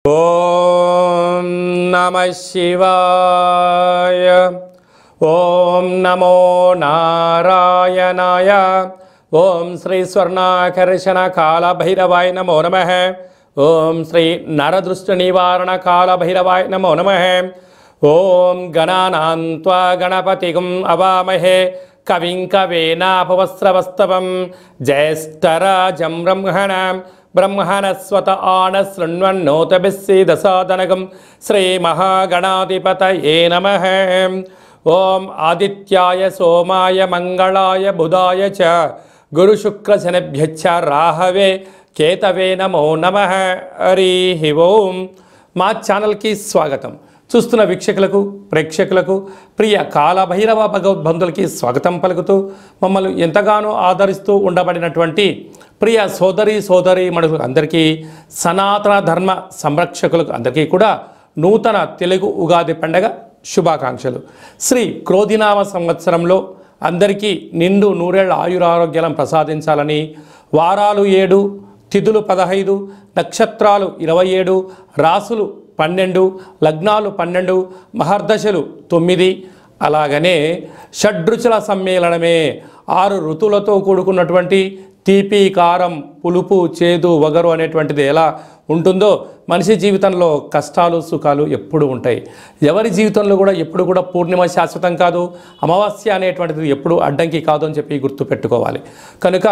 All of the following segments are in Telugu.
ఓం నమః శివాయ. ఓం నమో నారాయణాయ. ఓం శ్రీ స్వర్ణాకర్షణ కాల భైరవాయ నమో నమః. ఓం శ్రీ నరదృష్టి నివారణ కాల భైరవాయ నమో నమః. ఓం గణానాం త్వా గణపతిం అవామహే కవిం కవేనాపవస్రవస్తవం జ్యేష్ఠరాజం బ్రహ్మణస్వత ఆనశృణ్వన్నోతభిస్సీదసాదనగం శ్రీ మహాగణాధిపతయే నమః. ఓం ఆదిత్యాయ సోమాయ మంగళాయ బుధాయ చ గురుశుక్రశనిభ్యశ్చ రాహవే కేతవే నమో నమః. హరి ఓం. మా ఛానల్కి స్వాగతం. చూస్తున్న వీక్షకులకు ప్రేక్షకులకు ప్రియ కాలభైరవ భగవద్బంధులకి స్వాగతం పలుకుతూ మమ్మల్ని ఎంతగానో ఆదరిస్తూ ఉండబడినటువంటి ప్రియ సోదరి మనుషులకు అందరికీ, సనాతన ధర్మ సంరక్షకులకు అందరికీ కూడా నూతన తెలుగు ఉగాది పండగ శుభాకాంక్షలు. శ్రీ క్రోధినామ సంవత్సరంలో అందరికీ నిండు నూరేళ్ల ఆయురారోగ్యాలను ప్రసాదించాలని, వారాలు 7, తిథులు 15, నక్షత్రాలు 27, రాసులు 12, లగ్నాలు 12, మహర్దశలు 9, అలాగనే షడ్రుచుల సమ్మేళనమే 6 ఋతువులతో కూడుకున్నటువంటి తీపి, కారం, పులుపు, చేదు, వగరు అనేటువంటిది ఎలా ఉంటుందో మనిషి జీవితంలో కష్టాలు సుఖాలు ఎప్పుడు ఉంటాయి. ఎవరి జీవితంలో కూడా ఎప్పుడు కూడా పూర్ణిమ శాశ్వతం కాదు, అమావాస్య అనేటువంటిది ఎప్పుడు అడ్డంకి కాదు అని చెప్పి గుర్తుపెట్టుకోవాలి. కనుక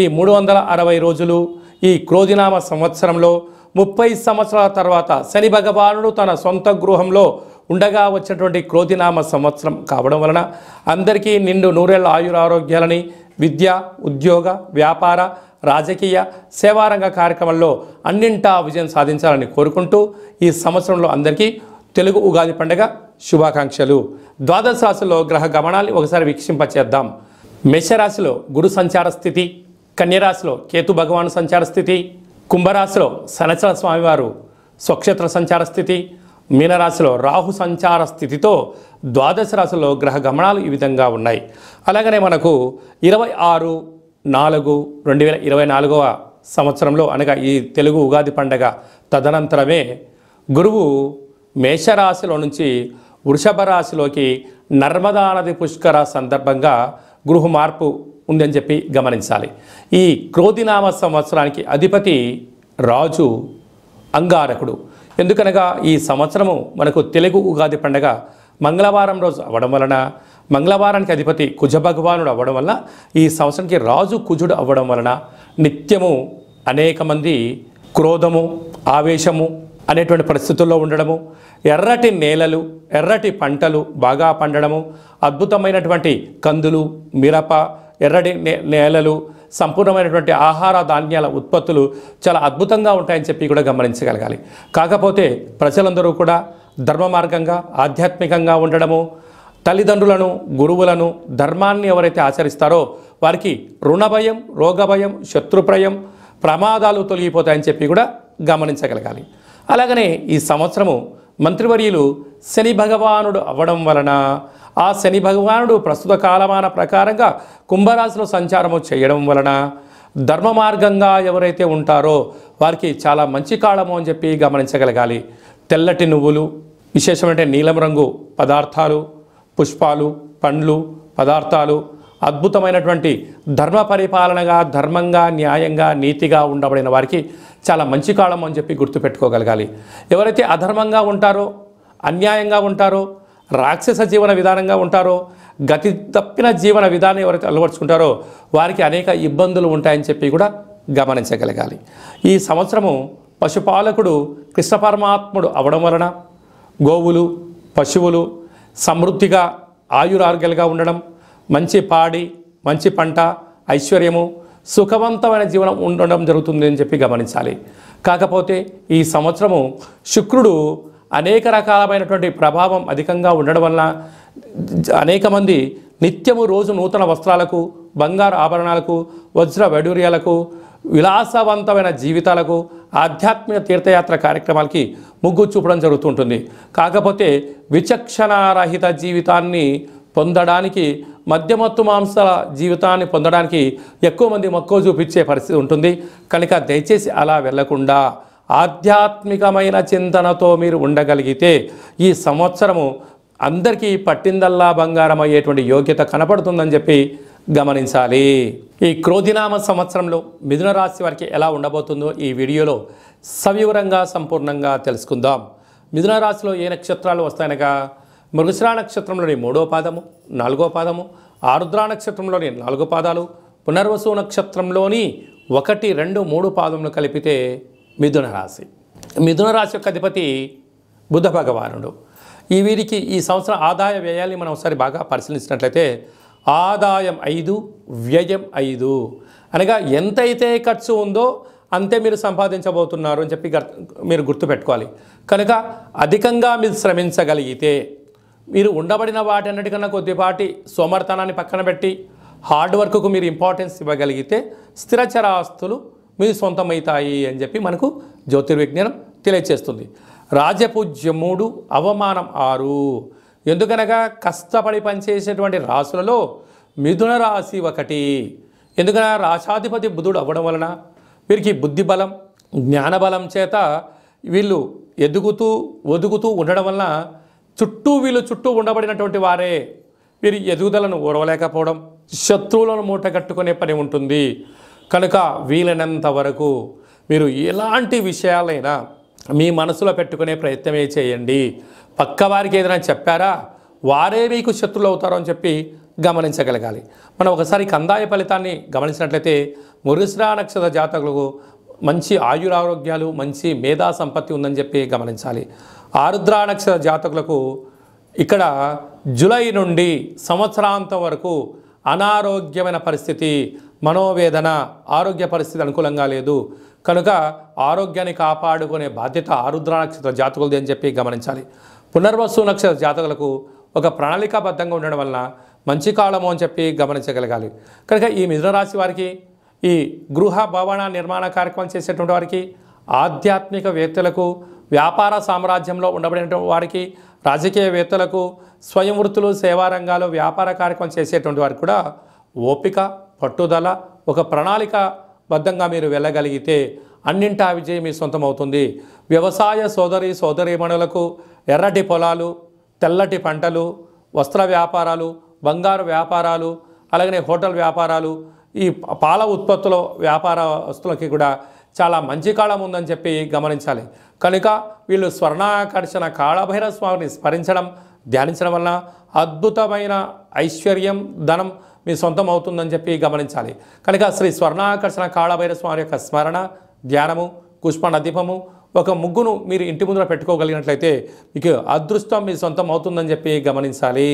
ఈ 360 రోజులు ఈ క్రోధినామ సంవత్సరంలో 30 సంవత్సరాల తర్వాత శని భగవానుడు తన సొంత గృహంలో ఉండగా వచ్చినటువంటి క్రోధినామ సంవత్సరం కావడం వలన అందరికీ నిండు నూరేళ్ల ఆయురారోగ్యాలని, విద్య, ఉద్యోగ, వ్యాపార, రాజకీయ, సేవారంగ కార్యక్రమంలో అన్నింటా విజయం సాధించాలని కోరుకుంటూ ఈ సంవత్సరంలో అందరికీ తెలుగు ఉగాది పండుగ శుభాకాంక్షలు. ద్వాదశ రాశిలో గ్రహ గమనాన్ని ఒకసారి వీక్షింపచేద్దాం. మేషరాశిలో గురు సంచార స్థితి, కన్యరాశిలో కేతు భగవాను సంచార స్థితి, కుంభరాశిలో శనిచర స్వామివారు స్వక్షేత్ర సంచార స్థితి, మీనరాశిలో రాహు సంచార స్థితితో ద్వాదశ రాశిలో గ్రహ గమనాలు ఈ విధంగా ఉన్నాయి. అలాగనే మనకు 26/4/2024 సంవత్సరంలో అనగా ఈ తెలుగు ఉగాది పండగ తదనంతరమే గురువు మేషరాశిలో నుంచి వృషభ రాశిలోకి నర్మదా నది పుష్కర సందర్భంగా గృహ మార్పు ఉందని చెప్పి గమనించాలి. ఈ క్రోధినామ సంవత్సరానికి అధిపతి రాజు అంగారకుడు. ఎందుకనగా ఈ సంవత్సరము మనకు తెలుగు ఉగాది పండగ మంగళవారం రోజు అవ్వడం వలన, మంగళవారానికి అధిపతి కుజ భగవానుడు అవ్వడం వలన, ఈ సంవత్సరానికి రాజు కుజుడు అవ్వడం వలన నిత్యము అనేక మంది క్రోధము, ఆవేశము అనేటువంటి పరిస్థితుల్లో ఉండడము, ఎర్రటి నేలలు, ఎర్రటి పంటలు బాగా పండడము, అద్భుతమైనటువంటి కందులు, మిరప, ఎర్రటి నేలలు, సంపూర్ణమైనటువంటి ఆహార ధాన్యాల ఉత్పత్తులు చాలా అద్భుతంగా ఉంటాయని చెప్పి కూడా గమనించగలగాలి. కాకపోతే ప్రజలందరూ కూడా ధర్మ మార్గంగా ఆధ్యాత్మికంగా ఉండడము, తల్లిదండ్రులను, గురువులను, ధర్మాన్ని ఎవరైతే ఆచరిస్తారో వారికి రుణభయం, రోగభయం, శత్రుప్రయం, ప్రమాదాలు తొలగిపోతాయని చెప్పి కూడా గమనించగలగాలి. అలాగనే ఈ సంవత్సరము మంత్రివర్యులు శని భగవానుడు అవ్వడం వలన ఆ శని భగవానుడు ప్రస్తుత కాలమాన ప్రకారంగా కుంభరాశిలో సంచారము చేయడం వలన ధర్మ మార్గంగా ఎవరైతే ఉంటారో వారికి చాలా మంచి కాలము అని చెప్పి గమనించగలగాలి. తెల్లటి నువ్వులు, విశేషమైన నీలం రంగు పదార్థాలు, పుష్పాలు, పండ్లు, పదార్థాలు, అద్భుతమైనటువంటి ధర్మ పరిపాలనగా, ధర్మంగా, న్యాయంగా, నీతిగా ఉండబడిన వారికి చాలా మంచి కాలం అని చెప్పి గుర్తుపెట్టుకోగలగాలి. ఎవరైతే అధర్మంగా ఉంటారో, అన్యాయంగా ఉంటారో, రాక్షస జీవన విధానంగా ఉంటారో, గతి తప్పిన జీవన విధానం ఎవరైతే అలవర్చుకుంటారో వారికి అనేక ఇబ్బందులు ఉంటాయని చెప్పి కూడా గమనించగలగాలి. ఈ సంవత్సరము పశుపాలకుడు కృష్ణ పరమాత్ముడు అవడం వలన గోవులు, పశువులు సమృద్ధిగా ఆయురారోగ్యాలుగా ఉండడం, మంచి పాడి, మంచి పంట, ఐశ్వర్యము, సుఖవంతమైన జీవనం ఉండడం జరుగుతుంది అని చెప్పి గమనించాలి. కాకపోతే ఈ సంవత్సరము శుక్రుడు అనేక రకాలమైనటువంటి ప్రభావం అధికంగా ఉండడం వలన అనేక మంది నిత్యము రోజు నూతన వస్త్రాలకు, బంగారు ఆభరణాలకు, వజ్ర వైడూర్యాలకు, విలాసవంతమైన జీవితాలకు, ఆధ్యాత్మిక తీర్థయాత్ర కార్యక్రమాలకి మొగ్గు చూపడం జరుగుతుంటుంది. కాకపోతే విచక్షణారహిత జీవితాన్ని పొందడానికి, మద్యమత్తు మాంసాల జీవితాన్ని పొందడానికి ఎక్కువ మంది మక్కువ చూపించే పరిస్థితి ఉంటుంది. కనుక దయచేసి అలా వెళ్లకుండా ఆధ్యాత్మికమైన చింతనతో మీరు ఉండగలిగితే ఈ సంవత్సరము అందరికీ పట్టిందల్లా బంగారం అయ్యేటువంటి యోగ్యత కనపడుతుందని చెప్పి గమనించాలి. ఈ క్రోధినామ సంవత్సరంలో మిథున రాశి వారికి ఎలా ఉండబోతుందో ఈ వీడియోలో సవివరంగా సంపూర్ణంగా తెలుసుకుందాం. మిథున రాశిలో ఏ నక్షత్రాలు వస్తాయనగా మృగశిర నక్షత్రంలోని 3వ పాదము, 4వ పాదము, ఆరుద్ర నక్షత్రంలోని 4 పాదాలు, పునర్వసు నక్షత్రంలోని 1, 2, 3 పాదములు కలిపితే మిథున రాశి. మిథున రాశి యొక్క అధిపతి బుధ భగవానుడు. వీరికి ఈ సంవత్సరం ఆదాయ వ్యయాన్ని మనం ఒకసారి బాగా పరిశీలించినట్లయితే ఆదాయం 5, వ్యయం 5 అనగా ఎంతైతే ఖర్చు ఉందో అంతే మీరు సంపాదించబోతున్నారు అని చెప్పి మీరు గుర్తుపెట్టుకోవాలి. కనుక అధికంగా మీరు శ్రమించగలిగితే మీరు ఉండబడిన వాటన్నిటికన్నా కొద్దిపాటి సోమర్థనాన్ని పక్కన పెట్టి హార్డ్ వర్క్కు మీరు ఇంపార్టెన్స్ ఇవ్వగలిగితే స్థిరచరాస్తులు మీ సొంతమవుతాయి అని చెప్పి మనకు జ్యోతిర్విజ్ఞానం తెలియచేస్తుంది. రాజపూజ్యం 3, అవమానం 6. ఎందుకనగా కష్టపడి పనిచేసేటువంటి రాశులలో మిథున రాశి 1. ఎందుకనగా రాశాధిపతి బుధుడు అవ్వడం వలన వీరికి బుద్ధి బలం, జ్ఞానబలం చేత వీళ్ళు ఎదుగుతూ ఒదుగుతూ ఉండడం వలన వీళ్ళు చుట్టూ ఉండబడినటువంటి వారే వీరి ఎదుగుదలను ఓడవలేకపోవడం, శత్రువులను మూటగట్టుకునే పని ఉంటుంది. కనుక వీలైనంత వరకు మీరు ఎలాంటి విషయాలైనా మీ మనసులో పెట్టుకునే ప్రయత్నమే చేయండి. పక్కవారికి ఏదైనా చెప్పారా వారే మీకు శత్రువులు అవుతారో అని చెప్పి గమనించగలగాలి. మనం ఒకసారి కందాయ ఫలితాన్ని గమనించినట్లయితే మృగశిర నక్షత్ర జాతకులకు మంచి ఆయురారోగ్యాలు, మంచి మేధా సంపత్తి ఉందని చెప్పి గమనించాలి. ఆరుద్ర నక్షత్ర జాతకులకు ఇక్కడ జూలై నుండి సంవత్సరాంతం వరకు అనారోగ్యమైన పరిస్థితి, మనోవేదన, ఆరోగ్య పరిస్థితి అనుకూలంగా లేదు. కనుక ఆరోగ్యాన్ని కాపాడుకునే బాధ్యత ఆరుద్ర నక్షత్ర జాతకులది అని చెప్పి గమనించాలి. పునర్వసు నక్షత్ర జాతకులకు ఒక ప్రణాళికాబద్ధంగా ఉండడం వలన మంచి కాలము అని చెప్పి గమనించగలగాలి. కనుక ఈ మిథున రాశి వారికి, ఈ గృహ భవన నిర్మాణ కార్యక్రమం చేసేటువంటి వారికి, ఆధ్యాత్మికవేత్తలకు, వ్యాపార సామ్రాజ్యంలో ఉండబడినటువంటి వారికి, రాజకీయవేత్తలకు, స్వయం వృత్తులు, సేవా రంగాలు, వ్యాపార కార్యక్రమం చేసేటువంటి వారికి కూడా ఓపిక, పట్టుదల, ఒక ప్రణాళికాబద్ధంగా మీరు వెళ్ళగలిగితే అన్నింటా విజయం మీ సొంతం అవుతుంది. వ్యవసాయ సోదరీమణులకు ఎర్రటి పొలాలు, తెల్లటి పంటలు, వస్త్ర వ్యాపారాలు, బంగారు వ్యాపారాలు, అలాగనే హోటల్ వ్యాపారాలు, ఈ పాల ఉత్పత్తుల వ్యాపారస్తులకి కూడా చాలా మంచి కాలం ఉందని చెప్పి గమనించాలి. కనుక వీళ్ళు స్వర్ణాకర్షణ కాళభైరవ స్వామిని స్మరించడం, ధ్యానించడం వలన అద్భుతమైన ఐశ్వర్యం, ధనం మీ సొంతం అవుతుందని చెప్పి గమనించాలి. కనుక శ్రీ స్వర్ణాకర్షణ కాళభైరవ స్వామి యొక్క స్మరణ, ధ్యానము, పుష్ప దీపము, ఒక ముగ్గును మీరు ఇంటి ముందర పెట్టుకోగలిగినట్లయితే మీకు అదృష్టం మీ సొంతం అవుతుందని చెప్పి గమనించాలి.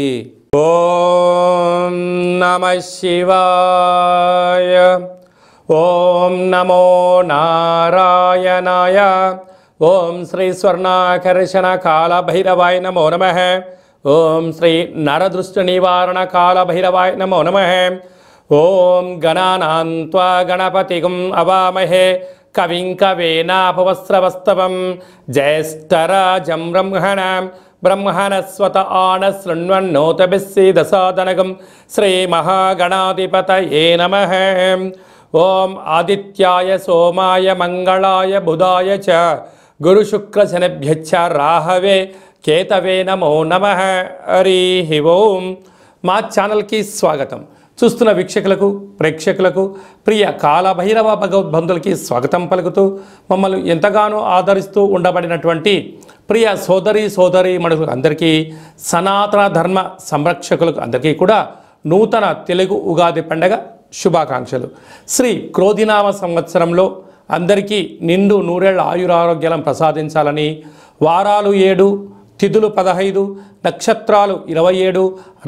ఓం నమః శివాయ. ఓం నమో నారాయణాయ. ఓం శ్రీ స్వర్ణాకర్షణ కాళభైరవాయ నమో నమః. ఓం శ్రీ నరదృష్టి నివారణ కాళభైరవాయ నమో నమః. ఓం గణానాం త్వా గణపతిగం అవామహే కవిం కవేనాపవస్రవస్తవం జ్యేష్ఠరాజం బ్రహ్మణస్వత ఆన శృణ్వన్నోతభిస్సీదసాదనగం శ్రీమహాగణాధిపతయే నమః. ఓం ఆదిత్యాయ సోమాయ మంగళాయ బుధాయ చ గురుశుక్రశనిభ్యశ్చ రాహవే కేతవే నమో నమః. హరి ఓం. మా ఛానల్కి స్వాగతం. చూస్తున్న వీక్షకులకు, ప్రేక్షకులకు, ప్రియ కాళభైరవ భగవద్బంధులకి స్వాగతం పలుకుతూ మమ్మల్ని ఎంతగానో ఆదరిస్తూ ఉండబడినటువంటి ప్రియ సోదరీమణులకు అందరికీ, సనాతన ధర్మ సంరక్షకులకు అందరికీ కూడా నూతన తెలుగు ఉగాది పండగ శుభాకాంక్షలు. శ్రీ క్రోధినామ సంవత్సరంలో అందరికీ నిండు నూరేళ్ల ఆయురారోగ్యాలను ప్రసాదించాలని, వారాలు 7, తిథులు 15, నక్షత్రాలు 27,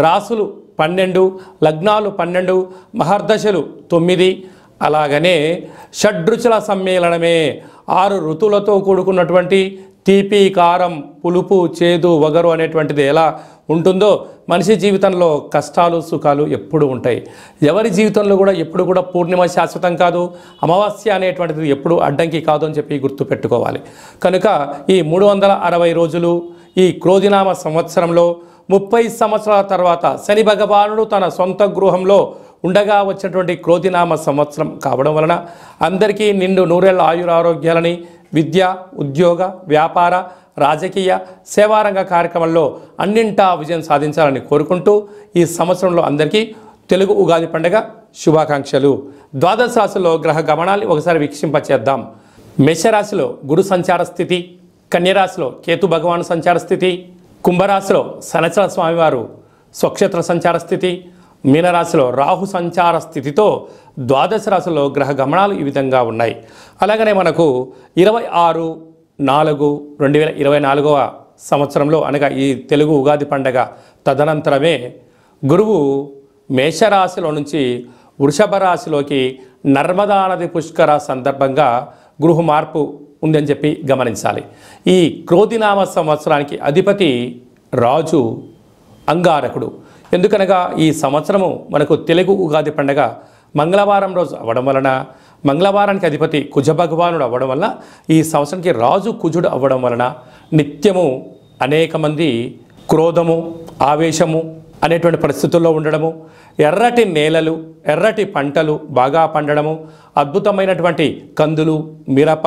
రాసులు 12, లగ్నాలు 12, మహర్దశలు 9, అలాగనే షడ్రుచుల సమ్మేళనమే 6 ఋతువులతో కూడుకున్నటువంటి తీపి, కారం, పులుపు, చేదు, వగరు అనేటువంటిది ఎలా ఉంటుందో మనిషి జీవితంలో కష్టాలు, సుఖాలు ఎప్పుడు ఉంటాయి. ఎవరి జీవితంలో కూడా ఎప్పుడు కూడా పూర్ణిమ శాశ్వతం కాదు, అమావాస్య అనేటువంటిది ఎప్పుడు అడ్డంకి కాదు అని చెప్పి గుర్తుపెట్టుకోవాలి. కనుక ఈ 360 రోజులు ఈ క్రోధినామ సంవత్సరంలో 30 సంవత్సరాల తర్వాత శని భగవానుడు తన సొంత గృహంలో ఉండగా వచ్చినటువంటి క్రోధినామ సంవత్సరం కావడం వలన అందరికీ నిండు నూరేళ్ల ఆయురారోగ్యాలని, విద్య, ఉద్యోగ, వ్యాపార, రాజకీయ, సేవారంగ కార్యక్రమాల్లో అన్నింటా విజయం సాధించాలని కోరుకుంటూ ఈ సంవత్సరంలో అందరికీ తెలుగు ఉగాది పండుగ శుభాకాంక్షలు. ద్వాదశ రాశుల్లో గ్రహ గమనాన్ని ఒకసారి వీక్షింపచేద్దాం. మేషరాశిలో గురు సంచార స్థితి, కన్యరాశిలో కేతు భగవాను సంచార స్థితి, కుంభరాశిలో శనిచర స్వామివారు స్వక్షేత్ర సంచార స్థితి, మీనరాశిలో రాహు సంచార స్థితితో ద్వాదశ రాశుల్లో గ్రహ గమనాలు ఈ విధంగా ఉన్నాయి. అలాగనే మనకు 26/4/2024 సంవత్సరంలో అనగా ఈ తెలుగు ఉగాది పండగ తదనంతరమే గురువు మేషరాశిలో నుంచి వృషభ రాశిలోకి నర్మదా నది పుష్కర సందర్భంగా గృహ మార్పు ఉందని చెప్పి గమనించాలి. ఈ క్రోధినామ సంవత్సరానికి అధిపతి రాజు అంగారకుడు. ఎందుకనగా ఈ సంవత్సరము మనకు తెలుగు ఉగాది పండగ మంగళవారం రోజు అవ్వడం వలన, మంగళవారానికి అధిపతి కుజ భగవానుడు అవ్వడం వలన, ఈ సంవత్సరానికి రాజు కుజుడు అవ్వడం వలన నిత్యము అనేక మంది క్రోధము, ఆవేశము అనేటువంటి పరిస్థితుల్లో ఉండడము, ఎర్రటి నేలలు, ఎర్రటి పంటలు బాగా పండడము, అద్భుతమైనటువంటి కందులు, మిరప,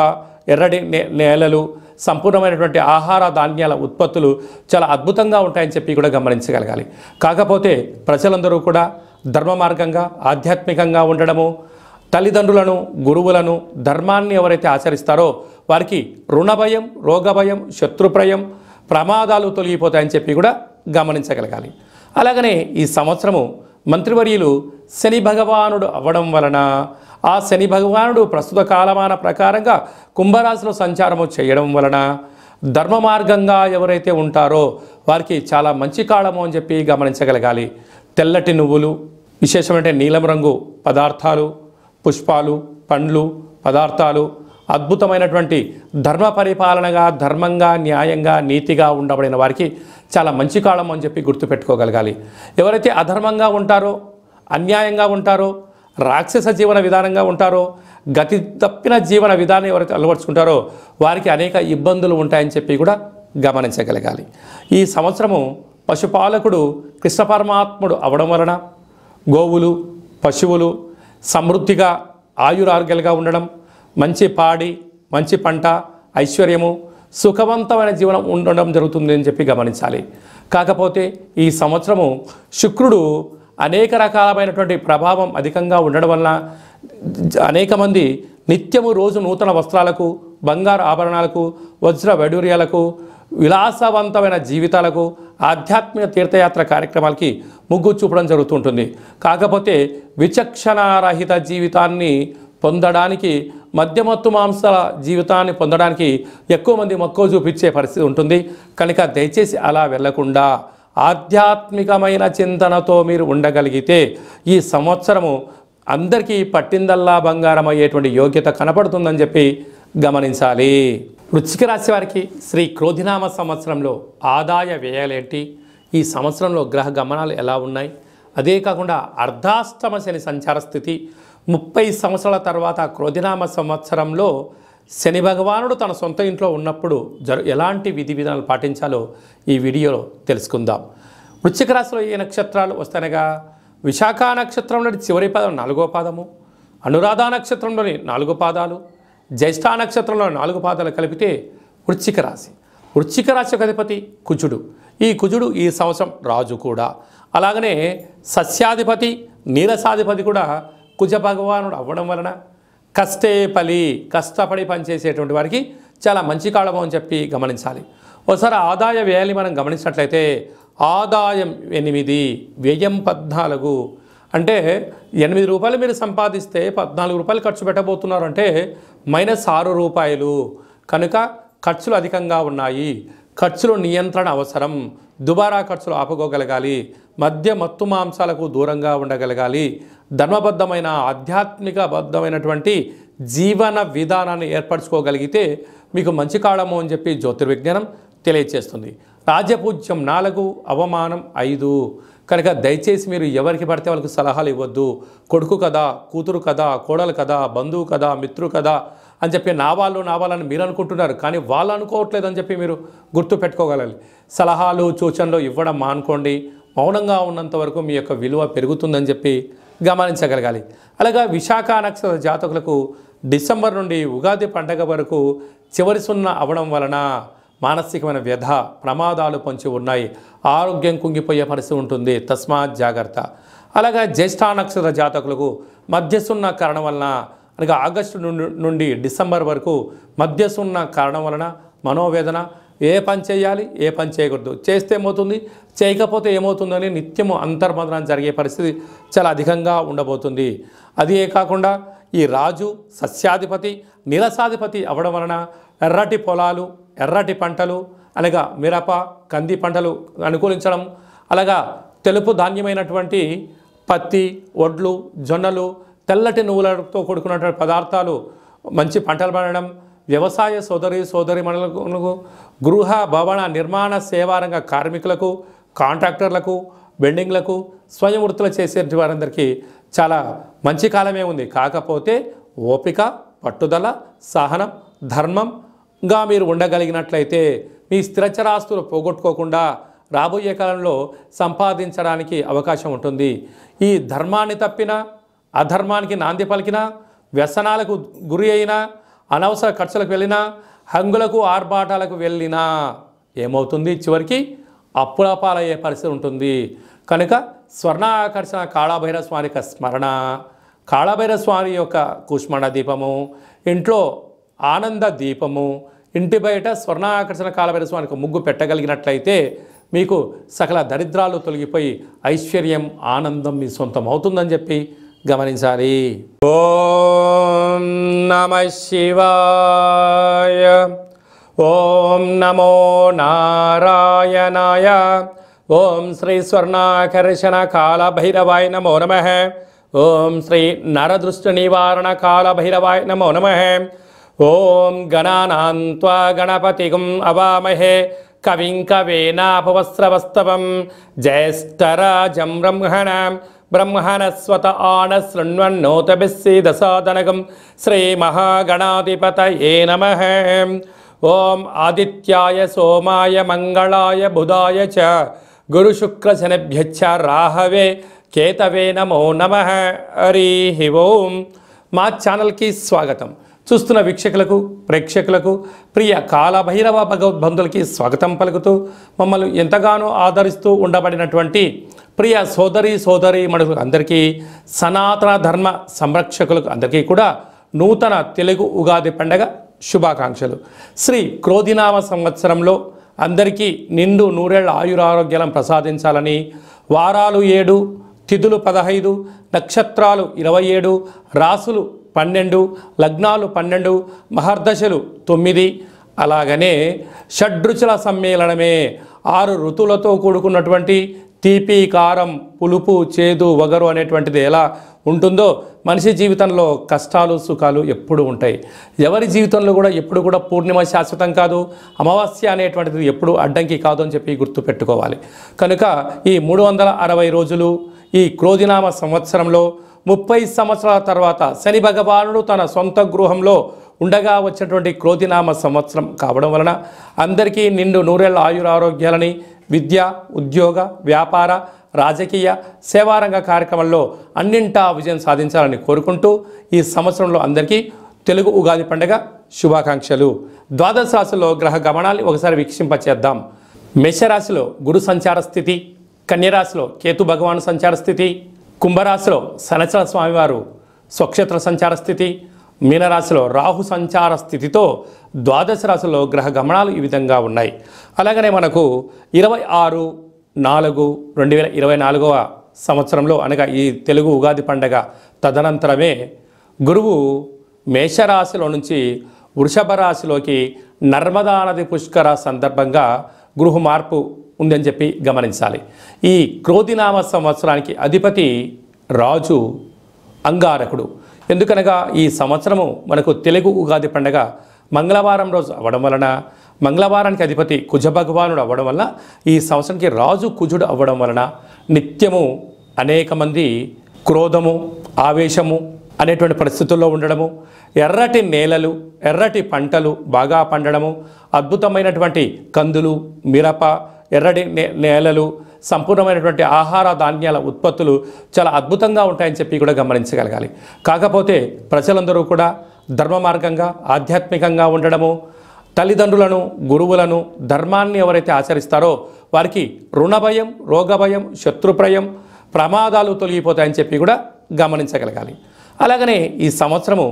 ఎర్రటి నేలలు, సంపూర్ణమైనటువంటి ఆహార ధాన్యాల ఉత్పత్తులు చాలా అద్భుతంగా ఉంటాయని చెప్పి కూడా గమనించగలగాలి. కాకపోతే ప్రజలందరూ కూడా ధర్మ మార్గంగా, ఆధ్యాత్మికంగా ఉండడము, తల్లిదండ్రులను, గురువులను, ధర్మాన్ని ఎవరైతే ఆచరిస్తారో వారికి రుణభయం, రోగభయం, శత్రుప్రయం, ప్రమాదాలు తొలగిపోతాయని చెప్పి కూడా గమనించగలగాలి. అలాగనే ఈ సంవత్సరము మంత్రివర్యులు శని భగవానుడు అవ్వడం వలన, ఆ శని భగవానుడు ప్రస్తుత కాలమాన ప్రకారంగా కుంభరాశిలో సంచారము చేయడం వలన ధర్మ మార్గంగా ఎవరైతే ఉంటారో వారికి చాలా మంచి కాలము అని చెప్పి గమనించగలగాలి. తెల్లటి నువ్వులు, విశేషమైన నీలం రంగు పదార్థాలు, పుష్పాలు, పండ్లు, పదార్థాలు, అద్భుతమైనటువంటి ధర్మ పరిపాలనగా, ధర్మంగా, న్యాయంగా, నీతిగా ఉండబడిన వారికి చాలా మంచి కాలం అని చెప్పి గుర్తుపెట్టుకోగలగాలి. ఎవరైతే అధర్మంగా ఉంటారో, అన్యాయంగా ఉంటారో, రాక్షస జీవన విధానంగా ఉంటారో, గతి తప్పిన జీవన విధానం ఎవరైతే అలవర్చుకుంటారో వారికి అనేక ఇబ్బందులు ఉంటాయని చెప్పి కూడా గమనించగలగాలి. ఈ సంవత్సరము పశుపాలకుడు కృష్ణ పరమాత్ముడు అవడం వలన గోవులు, పశువులు సమృద్ధిగా ఆయురారోగ్యాలుగా ఉండడం, మంచి పాడి, మంచి పంట, ఐశ్వర్యము, సుఖవంతమైన జీవనం ఉండడం జరుగుతుంది అని చెప్పి గమనించాలి. కాకపోతే ఈ సంవత్సరము శుక్రుడు అనేక రకాలమైనటువంటి ప్రభావం అధికంగా ఉండడం వలన అనేక మంది నిత్యము రోజు నూతన వస్త్రాలకు, బంగారు ఆభరణాలకు, వజ్ర వైడూర్యాలకు, విలాసవంతమైన జీవితాలకు, ఆధ్యాత్మిక తీర్థయాత్ర కార్యక్రమాలకి మొగ్గు చూపడం జరుగుతుంటుంది. కాకపోతే విచక్షణారహిత జీవితాన్ని పొందడానికి, మద్యమత్తు మాంసాల జీవితాన్ని పొందడానికి ఎక్కువ మంది మక్కువ చూపించే పరిస్థితి ఉంటుంది. కనుక దయచేసి అలా వెళ్లకుండా ఆధ్యాత్మికమైన చింతనతో మీరు ఉండగలిగితే ఈ సంవత్సరము అందరికీ పట్టిందల్లా బంగారం అయ్యేటువంటి యోగ్యత కనపడుతుందని చెప్పి గమనించాలి. వృశ్చిక రాశి వారికి శ్రీ క్రోధినామ సంవత్సరంలో ఆదాయ వ్యయాలేంటి, ఈ సంవత్సరంలో గ్రహ గమనాలు ఎలా ఉన్నాయి, అదే కాకుండా అర్ధాష్టమ శని సంచార స్థితి, 30 సంవత్సరాల తర్వాత క్రోధినామ సంవత్సరంలో శని భగవానుడు తన సొంత ఇంట్లో ఉన్నప్పుడు ఎలాంటి విధి విధానాలు పాటించాలో ఈ వీడియోలో తెలుసుకుందాం. వృశ్చిక రాశిలో ఏ నక్షత్రాలు వస్తానగా విశాఖ నక్షత్రంలోని చివరి పదం 4వ పాదము, అనురాధ నక్షత్రంలోని 4 పాదాలు, జ్యేష్ఠ నక్షత్రంలో 4 పాదాలు కలిపితే వృశ్చిక రాశి. వృశ్చిక రాశి అధిపతి కుజుడు. ఈ కుజుడు ఈ సంవత్సరం రాజు కూడా. అలాగనే సస్యాధిపతి, నీరసాధిపతి కూడా కుజ భగవానుడు అవ్వడం వలన కష్టపడి పనిచేసేటువంటి వారికి చాలా మంచి కాలము అని చెప్పి గమనించాలి. ఒకసారి ఆదాయ వ్యయాన్ని మనం గమనించినట్లయితే ఆదాయం 8, వ్యయం 14. అంటే 8 రూపాయలు మీరు సంపాదిస్తే 14 రూపాయలు ఖర్చు పెట్టబోతున్నారు అంటే -6 రూపాయలు. కనుక ఖర్చులు అధికంగా ఉన్నాయి. ఖర్చులు నియంత్రణ అవసరం. దుబారా ఖర్చులు ఆపుకోగలగాలి. మద్య మత్తు మాంసాలకు దూరంగా ఉండగలగాలి. ధర్మబద్ధమైన, ఆధ్యాత్మికబద్ధమైనటువంటి జీవన విధానాన్ని ఏర్పరచుకోగలిగితే మీకు మంచి కాలము అని చెప్పి జ్యోతిర్విజ్ఞానం తెలియజేస్తుంది. రాజ్యపూజ్యం 4, అవమానం 5. కనుక దయచేసి మీరు ఎవరికి పడితే వాళ్ళకి సలహాలు ఇవ్వద్దు. కొడుకు కదా, కూతురు కదా, కోడలు కదా, బంధువు కదా, మిత్రు కదా అని చెప్పి నా వాళ్ళని మీరు అనుకుంటున్నారు, కానీ వాళ్ళు అనుకోవట్లేదు అని చెప్పి మీరు గుర్తు పెట్టుకోగలగాలి. సలహాలు, సూచనలు ఇవ్వడం మానుకోండి. మౌనంగా ఉన్నంత వరకు మీ యొక్క విలువ పెరుగుతుందని చెప్పి గమనించగలగాలి. అలాగా విశాఖ నక్షత్ర జాతకులకు డిసెంబర్ నుండి ఉగాది పండగ వరకు చివరి సున్నా అవడం వలన మానసికమైన వ్యధ ప్రమాదాలు పొంచి ఉన్నాయి. ఆరోగ్యం కుంగిపోయే పరిస్థితి ఉంటుంది. తస్మాత్ జాగ్రత్త. అలాగే జ్యేష్ఠ నక్షత్ర జాతకులకు మధ్య సున్నా కారణం వలన అనగా ఆగస్టు నుండి డిసెంబర్ వరకు మధ్య సున్నా కారణం వలన మనోవేదన, ఏ పని చేయాలి ఏ పని చేయకూడదు, చేస్తే ఏమవుతుంది చేయకపోతే ఏమవుతుందని నిత్యము అంతర్మదనం జరిగే పరిస్థితి చాలా అధికంగా ఉండబోతుంది. అదే కాకుండా ఈ రాజు సస్యాధిపతి నీరసాధిపతి అవ్వడం వలన ఎర్రటి పొలాలు ఎర్రటి పంటలు అనగా మిరప కంది పంటలు అనుకూలించడం, అలాగా తెలుపు ధాన్యమైనటువంటి పత్తి వడ్లు జొన్నలు తెల్లటి నువ్వులతో కూడుకున్నటువంటి పదార్థాలు మంచి పంటలు పండడం, వ్యవసాయ సోదరీమణులకు గృహ భవన నిర్మాణ సేవారంగ కార్మికులకు కాంట్రాక్టర్లకు బెండింగ్లకు స్వయం వృత్తులు చేసే వారందరికీ చాలా మంచి కాలమే ఉంది. కాకపోతే ఓపిక పట్టుదల సహనం ధర్మంగా మీరు ఉండగలిగినట్లయితే మీ స్థిరచరాస్తులు పోగొట్టుకోకుండా రాబోయే కాలంలో సంపాదించడానికి అవకాశం ఉంటుంది. ఈ ధర్మాన్ని తప్పినా అధర్మానికి నాంది పలికినా వ్యసనాలకు గురి అయినా అనవసర ఖర్చులకు వెళ్ళినా హంగులకు ఆర్భాటాలకు వెళ్ళినా ఏమవుతుంది చివరికి అప్పుల పాలయ్యే పరిస్థితి ఉంటుంది. కనుక స్వర్ణ ఆకర్షణ కాళభైరవ స్వామి యొక్క స్మరణ, కాళభైరవ స్వామి యొక్క కుష్మణ దీపము, ఇంట్లో ఆనంద దీపము, ఇంటి బయట స్వర్ణ ఆకర్షణ కాళభైరవ స్వామికి ముగ్గు పెట్టగలిగినట్లయితే మీకు సకల దరిద్రాలు తొలగిపోయి ఐశ్వర్యం ఆనందం మీ సొంతం అవుతుందని చెప్పి గమనించాలి. ఓం నమః శివాయ. ఓం నమో నారాయణాయ. ఓం శ్రీ స్వర్ణాకర్షణ కాళభైరవాయ నమో నమః. ఓం శ్రీ నరదృష్టి నివారణ కాళభైరవాయ నమో నమః. ఓం గణానాం త్వా గణపతిం అవామహే కవిం కవేనాపవస్రవస్తవం జ్యేష్ఠరాజం బ్రహ్మణస్వత ఆనశృణ్వన్నోతభిస్సీదసాదనగం శ్రీ మహాగణాధిపతయే నమః. ఓం ఆదిత్యాయ సోమాయ మంగళాయ బుధాయ చ గురుశుక్రశనిభ్యశ్చ రాహవే కేతవే నమో నమః. హరి ఓం. మా ఛానల్కి స్వాగతం. చూస్తున్న వీక్షకులకు ప్రేక్షకులకు ప్రియ కాళభైరవ భగవద్బంధులకి స్వాగతం పలుకుతూ మమ్మల్ని ఎంతగానో ఆదరిస్తూ ఉండబడినటువంటి ప్రియ సోదరీమణులకు అందరికీ సనాతన ధర్మ సంరక్షకులకు అందరికీ కూడా నూతన తెలుగు ఉగాది పండగ శుభాకాంక్షలు. శ్రీ క్రోధినామ సంవత్సరంలో అందరికీ నిండు నూరేళ్ల ఆయురారోగ్యాలను ప్రసాదించాలని, వారాలు 7, తిథులు 15, నక్షత్రాలు 27, రాసులు 12, లగ్నాలు 12, మహర్దశలు 9, అలాగనే షడ్రుచుల సమ్మేళనమే 6 ఋతువులతో కూడుకున్నటువంటి తీపి కారం పులుపు చేదు వగరు అనేటువంటిది ఎలా ఉంటుందో మనిషి జీవితంలో కష్టాలు సుఖాలు ఎప్పుడు ఉంటాయి. ఎవరి జీవితంలో కూడా ఎప్పుడు కూడా పూర్ణిమ శాశ్వతం కాదు, అమావాస్య అనేటువంటిది ఎప్పుడు అడ్డంకి కాదు అని చెప్పి గుర్తుపెట్టుకోవాలి. కనుక ఈ 360 రోజులు ఈ క్రోధినామ సంవత్సరంలో 30 సంవత్సరాల తర్వాత శని భగవానుడు తన సొంత గృహంలో ఉండగా వచ్చినటువంటి క్రోధినామ సంవత్సరం కావడం వలన అందరికీ నిండు నూరేళ్ల ఆయురారోగ్యాలని, విద్య ఉద్యోగ వ్యాపార రాజకీయ సేవారంగ కార్యక్రమంలో అన్నింటా విజయం సాధించాలని కోరుకుంటూ ఈ సంవత్సరంలో అందరికీ తెలుగు ఉగాది పండుగ శుభాకాంక్షలు. ద్వాదశ రాశిలో గ్రహ గమనాన్ని ఒకసారి వీక్షింపచేద్దాం. మేషరాశిలో గురు సంచార స్థితి, కన్యరాశిలో కేతు భగవాను సంచార స్థితి, కుంభరాశిలో శనిచర స్వామివారు స్వక్షేత్ర సంచార స్థితి, మీనరాశిలో రాహు సంచార స్థితితో ద్వాదశ రాశిలో గ్రహ గమనాలు ఈ విధంగా ఉన్నాయి. అలాగనే మనకు 26/4/2024 సంవత్సరంలో అనగా ఈ తెలుగు ఉగాది పండగ తదనంతరమే గురువు మేషరాశిలో నుంచి వృషభ రాశిలోకి నర్మదా నది పుష్కర సందర్భంగా గృహ మార్పు ఉందని చెప్పి గమనించాలి. ఈ క్రోధినామ సంవత్సరానికి అధిపతి రాజు అంగారకుడు. ఎందుకనగా ఈ సంవత్సరము మనకు తెలుగు ఉగాది పండగ మంగళవారం రోజు అవ్వడం వలన, మంగళవారానికి అధిపతి కుజ భగవానుడు అవ్వడం వలన, ఈ సంవత్సరానికి రాజు కుజుడు అవ్వడం వలన నిత్యము అనేక మంది క్రోధము ఆవేశము అనేటువంటి పరిస్థితుల్లో ఉండడము, ఎర్రటి నేలలు ఎర్రటి పంటలు బాగా పండడము, అద్భుతమైనటువంటి కందులు మిరప ఎర్రటి నేలలు సంపూర్ణమైనటువంటి ఆహార ధాన్యాల ఉత్పత్తులు చాలా అద్భుతంగా ఉంటాయని చెప్పి కూడా గమనించగలగాలి. కాకపోతే ప్రజలందరూ కూడా ధర్మ మార్గంగా ఆధ్యాత్మికంగా ఉండడము, తల్లిదండ్రులను గురువులను ధర్మాన్ని ఎవరైతే ఆచరిస్తారో వారికి రుణభయం, రోగభయం, శత్రుప్రయం, ప్రమాదాలు తొలగిపోతాయని చెప్పి కూడా గమనించగలగాలి. అలాగనే ఈ సంవత్సరము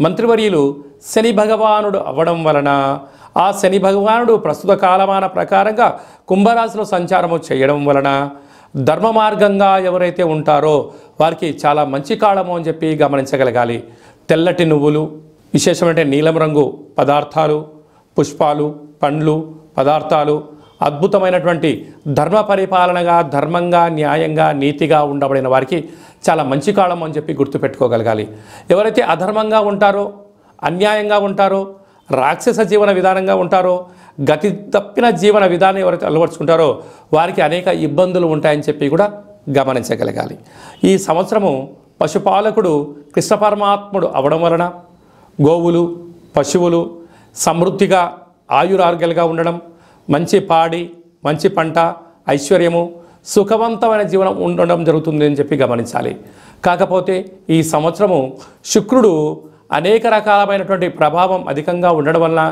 మంత్రివర్యులు శని భగవానుడు అవ్వడం వలన ఆ శని భగవానుడు ప్రస్తుత కాలమాన ప్రకారంగా కుంభరాశిలో సంచారము చేయడం వలన ధర్మ మార్గంగా ఎవరైతే ఉంటారో వారికి చాలా మంచి కాలము అని చెప్పి గమనించగలగాలి. తెల్లటి నువ్వులు, విశేషమైన నీలం రంగు పదార్థాలు, పుష్పాలు, పండ్లు, పదార్థాలు అద్భుతమైనటువంటి ధర్మ పరిపాలనగా, ధర్మంగా, న్యాయంగా, నీతిగా ఉండబడిన వారికి చాలా మంచి కాలం అని చెప్పి గుర్తుపెట్టుకోగలగాలి. ఎవరైతే అధర్మంగా ఉంటారో, అన్యాయంగా ఉంటారో, రాక్షస జీవన విధానంగా ఉంటారో, గతి తప్పిన జీవన విధానం ఎవరైతే అలవర్చుకుంటారో వారికి అనేక ఇబ్బందులు ఉంటాయని చెప్పి కూడా గమనించగలగాలి. ఈ సంవత్సరము పశుపాలకుడు కృష్ణ పరమాత్ముడు అవడం వలన గోవులు, పశువులు సమృద్ధిగా ఆయురారోగ్యాలుగా ఉండడం, మంచి పాడి, మంచి పంట, ఐశ్వర్యము, సుఖవంతమైన జీవనం ఉండడం జరుగుతుంది అని చెప్పి గమనించాలి. కాకపోతే ఈ సంవత్సరము శుక్రుడు అనేక రకాలమైనటువంటి ప్రభావం అధికంగా ఉండడం వలన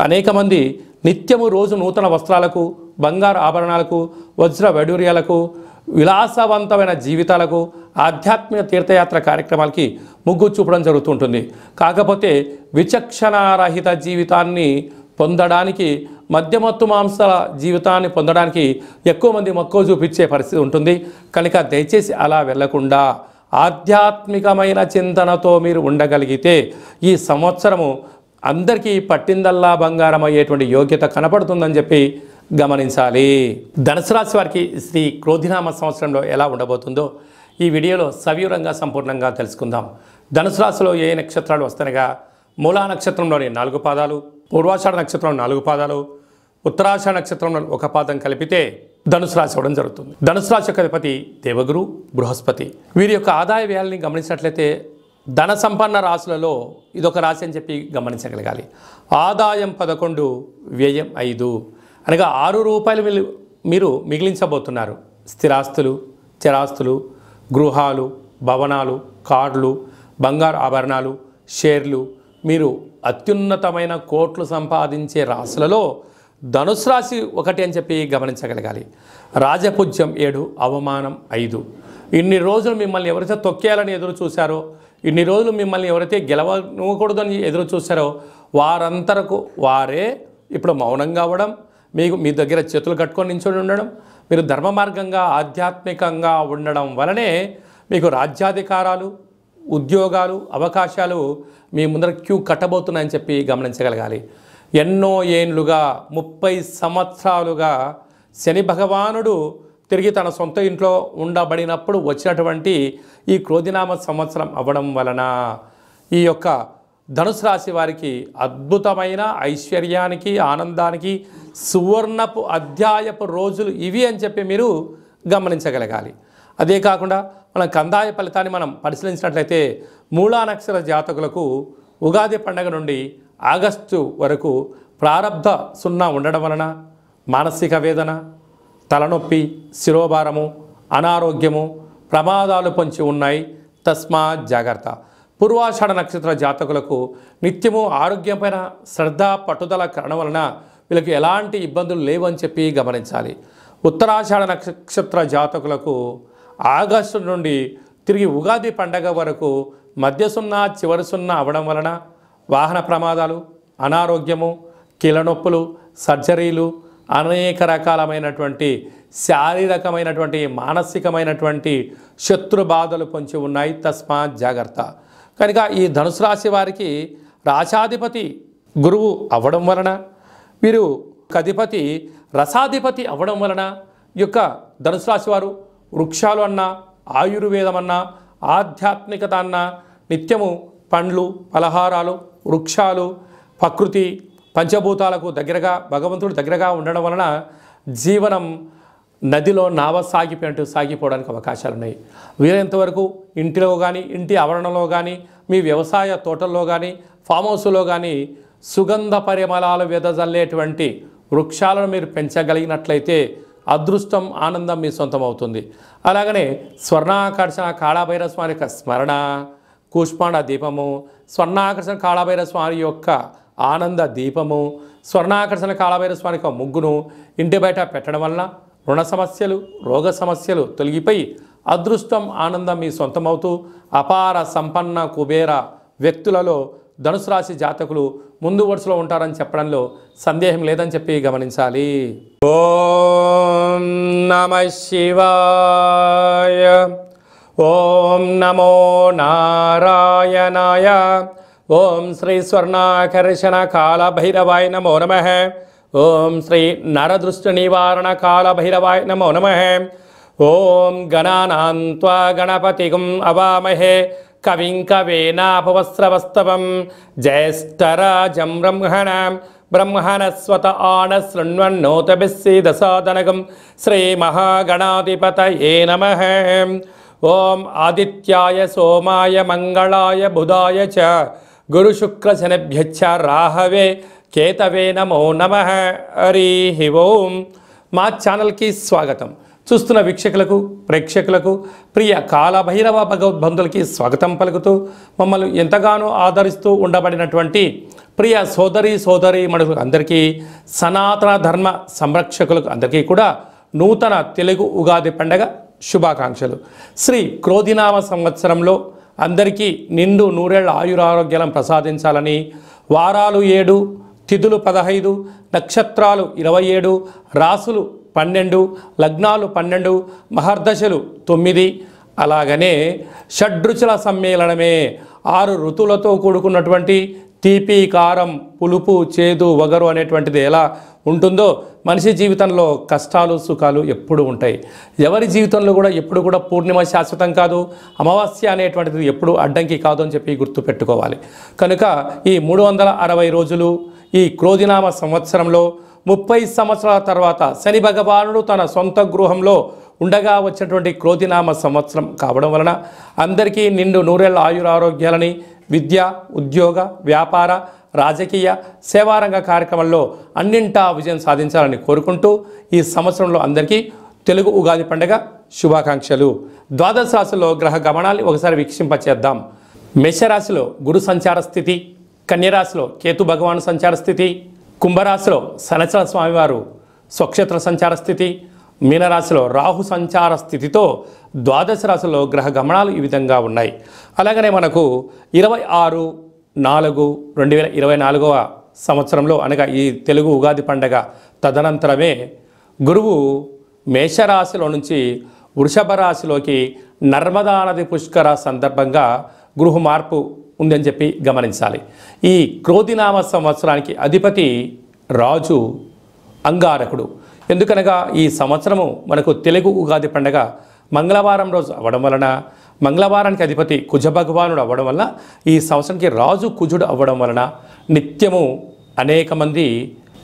అనేక మంది నిత్యము రోజు నూతన వస్త్రాలకు, బంగారు ఆభరణాలకు, వజ్ర వైడూర్యాలకు, విలాసవంతమైన జీవితాలకు, ఆధ్యాత్మిక తీర్థయాత్ర కార్యక్రమాలకి మొగ్గు చూపడం జరుగుతుంటుంది. కాకపోతే విచక్షణారహిత జీవితాన్ని పొందడానికి, మద్యమత్తు మాంసాల జీవితాన్ని పొందడానికి ఎక్కువ మంది మక్కువ చూపించే పరిస్థితి ఉంటుంది. కనుక దయచేసి అలా వెళ్లకుండా ఆధ్యాత్మికమైన చింతనతో మీరు ఉండగలిగితే ఈ సంవత్సరము అందరికీ పట్టిందల్లా బంగారం అయ్యేటువంటి యోగ్యత కనపడుతుందని చెప్పి గమనించాలి. ధనుసు రాశి వారికి శ్రీ క్రోధినామ సంవత్సరంలో ఎలా ఉండబోతుందో ఈ వీడియోలో సవివరంగా సంపూర్ణంగా తెలుసుకుందాం. ధనుసు రాశిలో ఏ నక్షత్రాలు వస్తాయనగా మూలా నక్షత్రంలోని 4 పాదాలు, పూర్వాషాఢ నక్షత్రంలో 4 పాదాలు, ఉత్తరాషాఢ నక్షత్రంలో 1 పాదం కలిపితే ధనుసు రాశి అవ్వడం జరుగుతుంది. ధనుసు రాశి యొక్క అధిపతి దేవగురు బృహస్పతి. వీరి యొక్క ఆదాయ వ్యయాలని గమనించినట్లయితే ధన సంపన్న రాశులలో ఇదొక రాశి అని చెప్పి గమనించగలగాలి. ఆదాయం 11, వ్యయం 5, అనగా 6 రూపాయలు మీరు మిగిలించబోతున్నారు. స్థిరాస్తులు, చరాస్తులు, గృహాలు, భవనాలు, కార్లు, బంగారు ఆభరణాలు, షేర్లు, మీరు అత్యున్నతమైన కోట్లు సంపాదించే రాశులలో ధనుసు రాశి ఒకటి అని చెప్పి గమనించగలగాలి. రాజపూజ్యం 7, అవమానం 5. ఇన్ని రోజులు మిమ్మల్ని ఎవరైతే తొక్కేయాలని ఎదురు చూశారో, ఇన్ని రోజులు మిమ్మల్ని ఎవరైతే గెలవకూడదని ఎదురు చూశారో వారంతరకు వారే ఇప్పుడు మౌనంగా అవ్వడం, మీ దగ్గర చేతులు కట్టుకొని నించొని ఉండడం, మీరు ధర్మ మార్గంగా ఆధ్యాత్మికంగా ఉండడం వలనే మీకు రాజ్యాధికారాలు, ఉద్యోగాలు, అవకాశాలు మీ ముందర క్యూ కట్టబోతున్నాయని చెప్పి గమనించగలగాలి. ఎన్నో ఏండ్లుగా 30 సంవత్సరాలుగా శని భగవానుడు తిరిగి తన సొంత ఇంట్లో ఉండబడినప్పుడు వచ్చినటువంటి ఈ క్రోధినామ సంవత్సరం అవ్వడం వలన ఈ యొక్క ధనుసు రాశి వారికి అద్భుతమైన ఐశ్వర్యానికి, ఆనందానికి సువర్ణపు అధ్యాయపు రోజులు ఇవి అని చెప్పి మీరు గమనించగలగాలి. అదే కాకుండా మనం కందాయ ఫలితాన్ని మనం పరిశీలించినట్లయితే మూలా నక్షత్ర జాతకులకు ఉగాది పండుగ నుండి ఆగస్టు వరకు ప్రారబ్ధ 0 ఉండడం వలన మానసిక వేదన, తలనొప్పి, శిరోభారము, అనారోగ్యము, ప్రమాదాలు పొంచి ఉన్నాయి. తస్మాత్ జాగ్రత్త. పూర్వాషాఢ నక్షత్ర జాతకులకు నిత్యము ఆరోగ్యంపైన శ్రద్ధ, పట్టుదల కరణం వలన వీళ్ళకి ఎలాంటి ఇబ్బందులు లేవని చెప్పి గమనించాలి. ఉత్తరాషాఢ నక్షత్ర జాతకులకు ఆగస్టు నుండి తిరిగి ఉగాది పండగ వరకు మధ్య 0, చివరి 0 అవ్వడం వలన వాహన ప్రమాదాలు, అనారోగ్యము, కీళ్ళనొప్పులు, సర్జరీలు, అనేక రకాలమైనటువంటి శారీరకమైనటువంటి, మానసికమైనటువంటి శత్రు బాధలు పొంచి ఉన్నాయి. తస్మాత్ జాగ్రత్త. కనుక ఈ ధనుసు రాశి వారికి రాశాధిపతి గురువు అవ్వడం వలన, వీరు అధిపతి రసాధిపతి అవ్వడం వలన ఈ యొక్క ధనుసు రాశి వారు వృక్షాలు అన్నా, ఆయుర్వేదం అన్నా, ఆధ్యాత్మికత అన్నా, నిత్యము పండ్లు, పలహారాలు, వృక్షాలు, ప్రకృతి, పంచభూతాలకు దగ్గరగా, భగవంతుడు దగ్గరగా ఉండడం వలన జీవనం నదిలో నావ సాగిపోవడానికి అవకాశాలు ఉన్నాయి. వీలైనంతవరకు ఇంటిలో కానీ, ఇంటి ఆవరణలో కానీ, మీ వ్యవసాయ తోటల్లో కానీ, ఫామ్ హౌస్లో కానీ సుగంధ పరిమళాలు వెదజల్లేటువంటి వృక్షాలను మీరు పెంచగలిగినట్లయితే అదృష్టం, ఆనందం మీ సొంతం అవుతుంది. అలాగనే స్వర్ణాకర్షణ కాళభైరవ స్వామి యొక్క స్మరణ, కూష్మాండ దీపము, స్వర్ణాకర్షణ కాళభైరవ స్వామి యొక్క ఆనంద దీపము, స్వర్ణాకర్షణ కాళభైరవ స్వామి యొక్క ముగ్గును ఇంటి బయట పెట్టడం వలన రుణ సమస్యలు, రోగ సమస్యలు తొలగిపోయి అదృష్టం, ఆనందం మీ సొంతమవుతూ అపార సంపన్న కుబేర వ్యక్తులలో ధనుసు రాశి జాతకులు ముందు వరుసలో ఉంటారని చెప్పడంలో సందేహం లేదని చెప్పి గమనించాలి. ఓం నమః శివాయ. ఓం నమో నారాయణాయ. ఓం శ్రీ స్వర్ణాకర్షణ కాళభైరవాయ నమో నమః. ఓం శ్రీ నరదృష్టి నివారణ కాళభైరవాయ నమో నమః. ఓం గణానాం త్వా గణపతిం అవామహే కవిం కవేనాపవస్రవస్తవం జ్యేష్ఠరాజం బ్రహ్మణస్వత ఆనశృణ్వన్నోతభిస్సీదసాదనగం శ్రీమహాగణాధిపతయే నమః. ఓం ఆదిత్యాయ సోమాయ మంగళాయ బుధాయ చ గురుశుక్రశనిభ్యశ్చ రాహవే కేతవే నమో నమః. హరి ఓం. మా ఛానల్కి స్వాగతం. చూస్తున్న వీక్షకులకు, ప్రేక్షకులకు, ప్రియ కాళభైరవ భగవద్బంధులకి స్వాగతం పలుకుతూ మమ్మల్ని ఎంతగానో ఆదరిస్తూ ఉండబడినటువంటి ప్రియ సోదరి మనులకు అందరికీ, సనాతన ధర్మ సంరక్షకులకు అందరికీ కూడా నూతన తెలుగు ఉగాది పండగ శుభాకాంక్షలు. శ్రీ క్రోధినామ సంవత్సరంలో అందరికీ నిండు నూరేళ్ల ఆయురారోగ్యాలను ప్రసాదించాలని, వారాలు 7, తిథులు 15, నక్షత్రాలు 27, రాసులు 12, లగ్నాలు 12, మహర్దశలు 9, అలాగనే షడ్రుచుల సమ్మేళనమే 6 ఋతువులతో కూడుకున్నటువంటి తీపి, కారం, పులుపు, చేదు, వగరు అనేటువంటిది ఎలా ఉంటుందో మనిషి జీవితంలో కష్టాలు, సుఖాలు ఎప్పుడు ఉంటాయి. ఎవరి జీవితంలో కూడా ఎప్పుడు కూడా పూర్ణిమ శాశ్వతం కాదు, అమావాస్య అనేటువంటిది ఎప్పుడు అడ్డంకి కాదు అని చెప్పి గుర్తుపెట్టుకోవాలి. కనుక ఈ 360 రోజులు ఈ క్రోధినామ సంవత్సరంలో 30 సంవత్సరాల తర్వాత శని భగవానుడు తన సొంత గృహంలో ఉండగా వచ్చినటువంటి క్రోధినామ సంవత్సరం కావడం వలన అందరికీ నిండు నూరేళ్ల ఆయురారోగ్యాలని, విద్య, ఉద్యోగ, వ్యాపార, రాజకీయ, సేవారంగ కార్యక్రమాల్లో అన్నింటా విజయం సాధించాలని కోరుకుంటూ ఈ సంవత్సరంలో అందరికీ తెలుగు ఉగాది పండుగ శుభాకాంక్షలు. ద్వాదశ రాశుల్లో గ్రహ గమనాన్ని ఒకసారి వీక్షింపచేద్దాం. మేషరాశిలో గురు సంచార స్థితి, కన్యరాశిలో కేతు భగవాను సంచార స్థితి, కుంభరాశిలో శనిచర స్వామివారు స్వక్షేత్ర సంచార స్థితి, మీనరాశిలో రాహు సంచార స్థితితో ద్వాదశ రాశుల్లో గ్రహ గమనాలు ఈ విధంగా ఉన్నాయి. అలాగనే మనకు 26/4/2024 సంవత్సరంలో అనగా ఈ తెలుగు ఉగాది పండగ తదనంతరమే గురువు మేషరాశిలో నుంచి వృషభ రాశిలోకి నర్మదా నది పుష్కర సందర్భంగా గృహ మార్పు ఉందని చెప్పి గమనించాలి. ఈ క్రోధినామ సంవత్సరానికి అధిపతి రాజు అంగారకుడు. ఎందుకనగా ఈ సంవత్సరము మనకు తెలుగు ఉగాది పండగ మంగళవారం రోజు అవ్వడం వలన, మంగళవారానికి అధిపతి కుజ భగవానుడు అవ్వడం వలన, ఈ సంవత్సరానికి రాజు కుజుడు అవ్వడం వలన నిత్యము అనేక మంది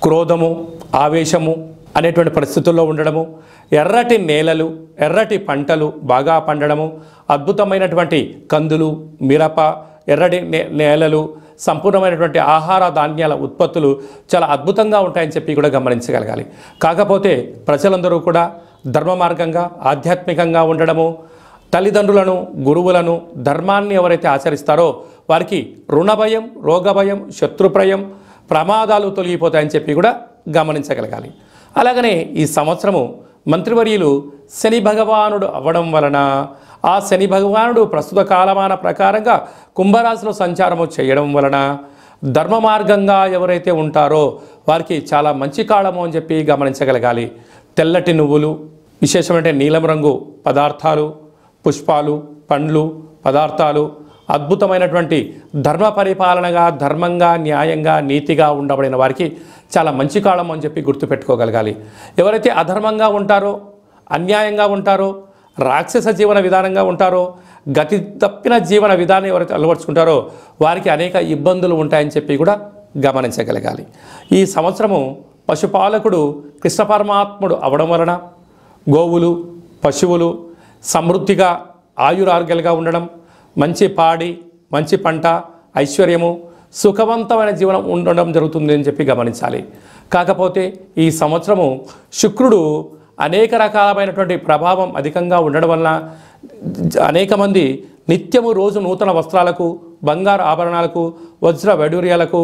క్రోధము, ఆవేశము అనేటువంటి పరిస్థితుల్లో ఉండడము, ఎర్రటి నేలలు, ఎర్రటి పంటలు బాగా పండడము, అద్భుతమైనటువంటి కందులు, మిరప, ఎర్రటి నేలలు, సంపూర్ణమైనటువంటి ఆహార ధాన్యాల ఉత్పత్తులు చాలా అద్భుతంగా ఉంటాయని చెప్పి కూడా గమనించగలగాలి. కాకపోతే ప్రజలందరూ కూడా ధర్మ మార్గంగా, ఆధ్యాత్మికంగా ఉండడము, తల్లిదండ్రులను, గురువులను, ధర్మాన్ని ఎవరైతే ఆచరిస్తారో వారికి రుణభయం, రోగభయం, శత్రుప్రయం, ప్రమాదాలు తొలగిపోతాయని చెప్పి కూడా గమనించగలగాలి. అలాగనే ఈ సంవత్సరము మంత్రివర్యులు శని భగవానుడు అవ్వడం వలన ఆ శని భగవానుడు ప్రస్తుత కాలమాన ప్రకారంగా కుంభరాశిలో సంచారము చేయడం వలన ధర్మ మార్గంగా ఎవరైతే ఉంటారో వారికి చాలా మంచి కాలము అని చెప్పి గమనించగలగాలి. తెల్లటి నువ్వులు, విశేషమైన నీలం రంగు పదార్థాలు, పుష్పాలు, పండ్లు, పదార్థాలు, అద్భుతమైనటువంటి ధర్మ పరిపాలనగా, ధర్మంగా, న్యాయంగా, నీతిగా ఉండబడిన వారికి చాలా మంచి కాలం అని చెప్పి గుర్తుపెట్టుకోగలగాలి. ఎవరైతే అధర్మంగా ఉంటారో, అన్యాయంగా ఉంటారో, రాక్షస జీవన విధానంగా ఉంటారో, గతి తప్పిన జీవన విధానం ఎవరైతే అలవర్చుకుంటారో వారికి అనేక ఇబ్బందులు ఉంటాయని చెప్పి కూడా గమనించగలగాలి. ఈ సంవత్సరము పశుపాలకుడు కృష్ణ పరమాత్ముడు అవడం వలన గోవులు, పశువులు సమృద్ధిగా ఆయురారోగ్యాలుగా ఉండడం, మంచి పాడి, మంచి పంట, ఐశ్వర్యము, సుఖవంతమైన జీవనం ఉండడం జరుగుతుంది అని చెప్పి గమనించాలి. కాకపోతే ఈ సంవత్సరము శుక్రుడు అనేక రకాలమైనటువంటి ప్రభావం అధికంగా ఉండడం వలన అనేక మంది నిత్యము రోజు నూతన వస్త్రాలకు, బంగారు ఆభరణాలకు, వజ్ర వైడూర్యాలకు,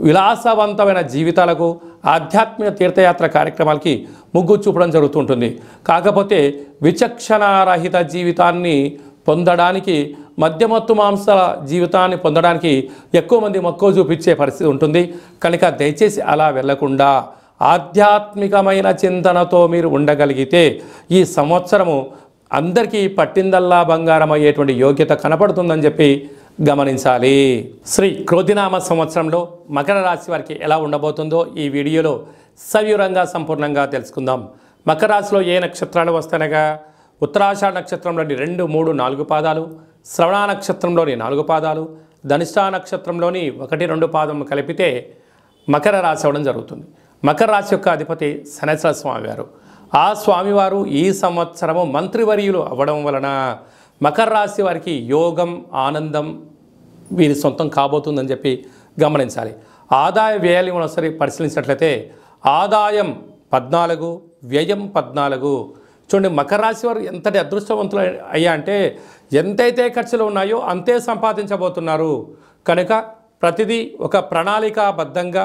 విలాసవంతమైన జీవితాలకు, ఆధ్యాత్మిక తీర్థయాత్ర కార్యక్రమాలకి మొగ్గు చూపడం జరుగుతుంటుంది. కాకపోతే విచక్షణారహిత జీవితాన్ని పొందడానికి, మద్యమత్తు మాంసాల జీవితాన్ని పొందడానికి ఎక్కువ మంది మక్కువ చూపించే పరిస్థితి ఉంటుంది. కనుక దయచేసి అలా వెళ్లకుండా ఆధ్యాత్మికమైన చింతనతో మీరు ఉండగలిగితే ఈ సంవత్సరము అందరికీ పట్టిందల్లా బంగారం అయ్యేటువంటి యోగ్యత కనపడుతుందని చెప్పి గమనించాలి. శ్రీ క్రోధినామ సంవత్సరంలో మకర రాశి వారికి ఎలా ఉండబోతుందో ఈ వీడియోలో సవివరంగా సంపూర్ణంగా తెలుసుకుందాం. మకర రాశిలో ఏ నక్షత్రాలు వస్తాయనగా ఉత్తరాషాఢ నక్షత్రంలోని 2, 3, 4 పాదాలు, శ్రవణ నక్షత్రంలోని 4 పాదాలు, ధనిష్ఠా నక్షత్రంలోని 1, 2 పాదం కలిపితే మకర రాశి అవ్వడం జరుగుతుంది. మకర రాశి యొక్క అధిపతి శనేశ్వర స్వామివారు. ఆ స్వామివారు ఈ సంవత్సరము మంత్రివర్యులు అవ్వడం వలన మకర రాశి వారికి యోగం, ఆనందం వీరి సొంతం కాబోతుందని చెప్పి గమనించాలి. ఆదాయ వ్యయాలు మనం ఒకసారి పరిశీలించినట్లయితే ఆదాయం 14, వ్యయం 14. చూడండి, మకర రాశి వారు ఎంతటి అదృష్టవంతులు అయ్యా అంటే ఎంతైతే ఖర్చులు ఉన్నాయో అంతే సంపాదించబోతున్నారు. కనుక ప్రతిదీ ఒక ప్రణాళికాబద్ధంగా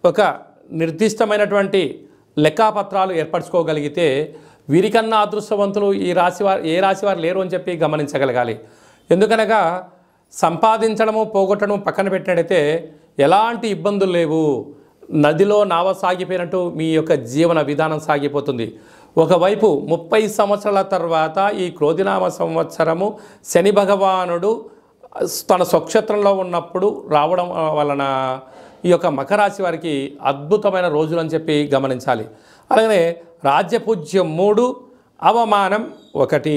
ఒక నిర్దిష్టమైనటువంటి లెక్కాపత్రాలు ఏర్పరచుకోగలిగితే వీరికన్నా అదృష్టవంతులు ఏ రాశి వారు లేరు అని చెప్పి గమనించగలగాలి. ఎందుకనగా సంపాదించడము, పోగొట్టడం పక్కన పెట్టినట్టయితే ఎలాంటి ఇబ్బందులు లేవు. నదిలో నావ సాగిపోయినట్టు మీ యొక్క జీవన విధానం సాగిపోతుంది. ఒకవైపు 30 సంవత్సరాల తర్వాత ఈ క్రోధినామ సంవత్సరము శని భగవానుడు తన స్వక్షేత్రంలో ఉన్నప్పుడు రావడం వలన ఈ యొక్క మకర రాశి వారికి అద్భుతమైన రోజులు అని చెప్పి గమనించాలి. అలాగనే రాజ్యపూజ్యం 3, అవమానం 1.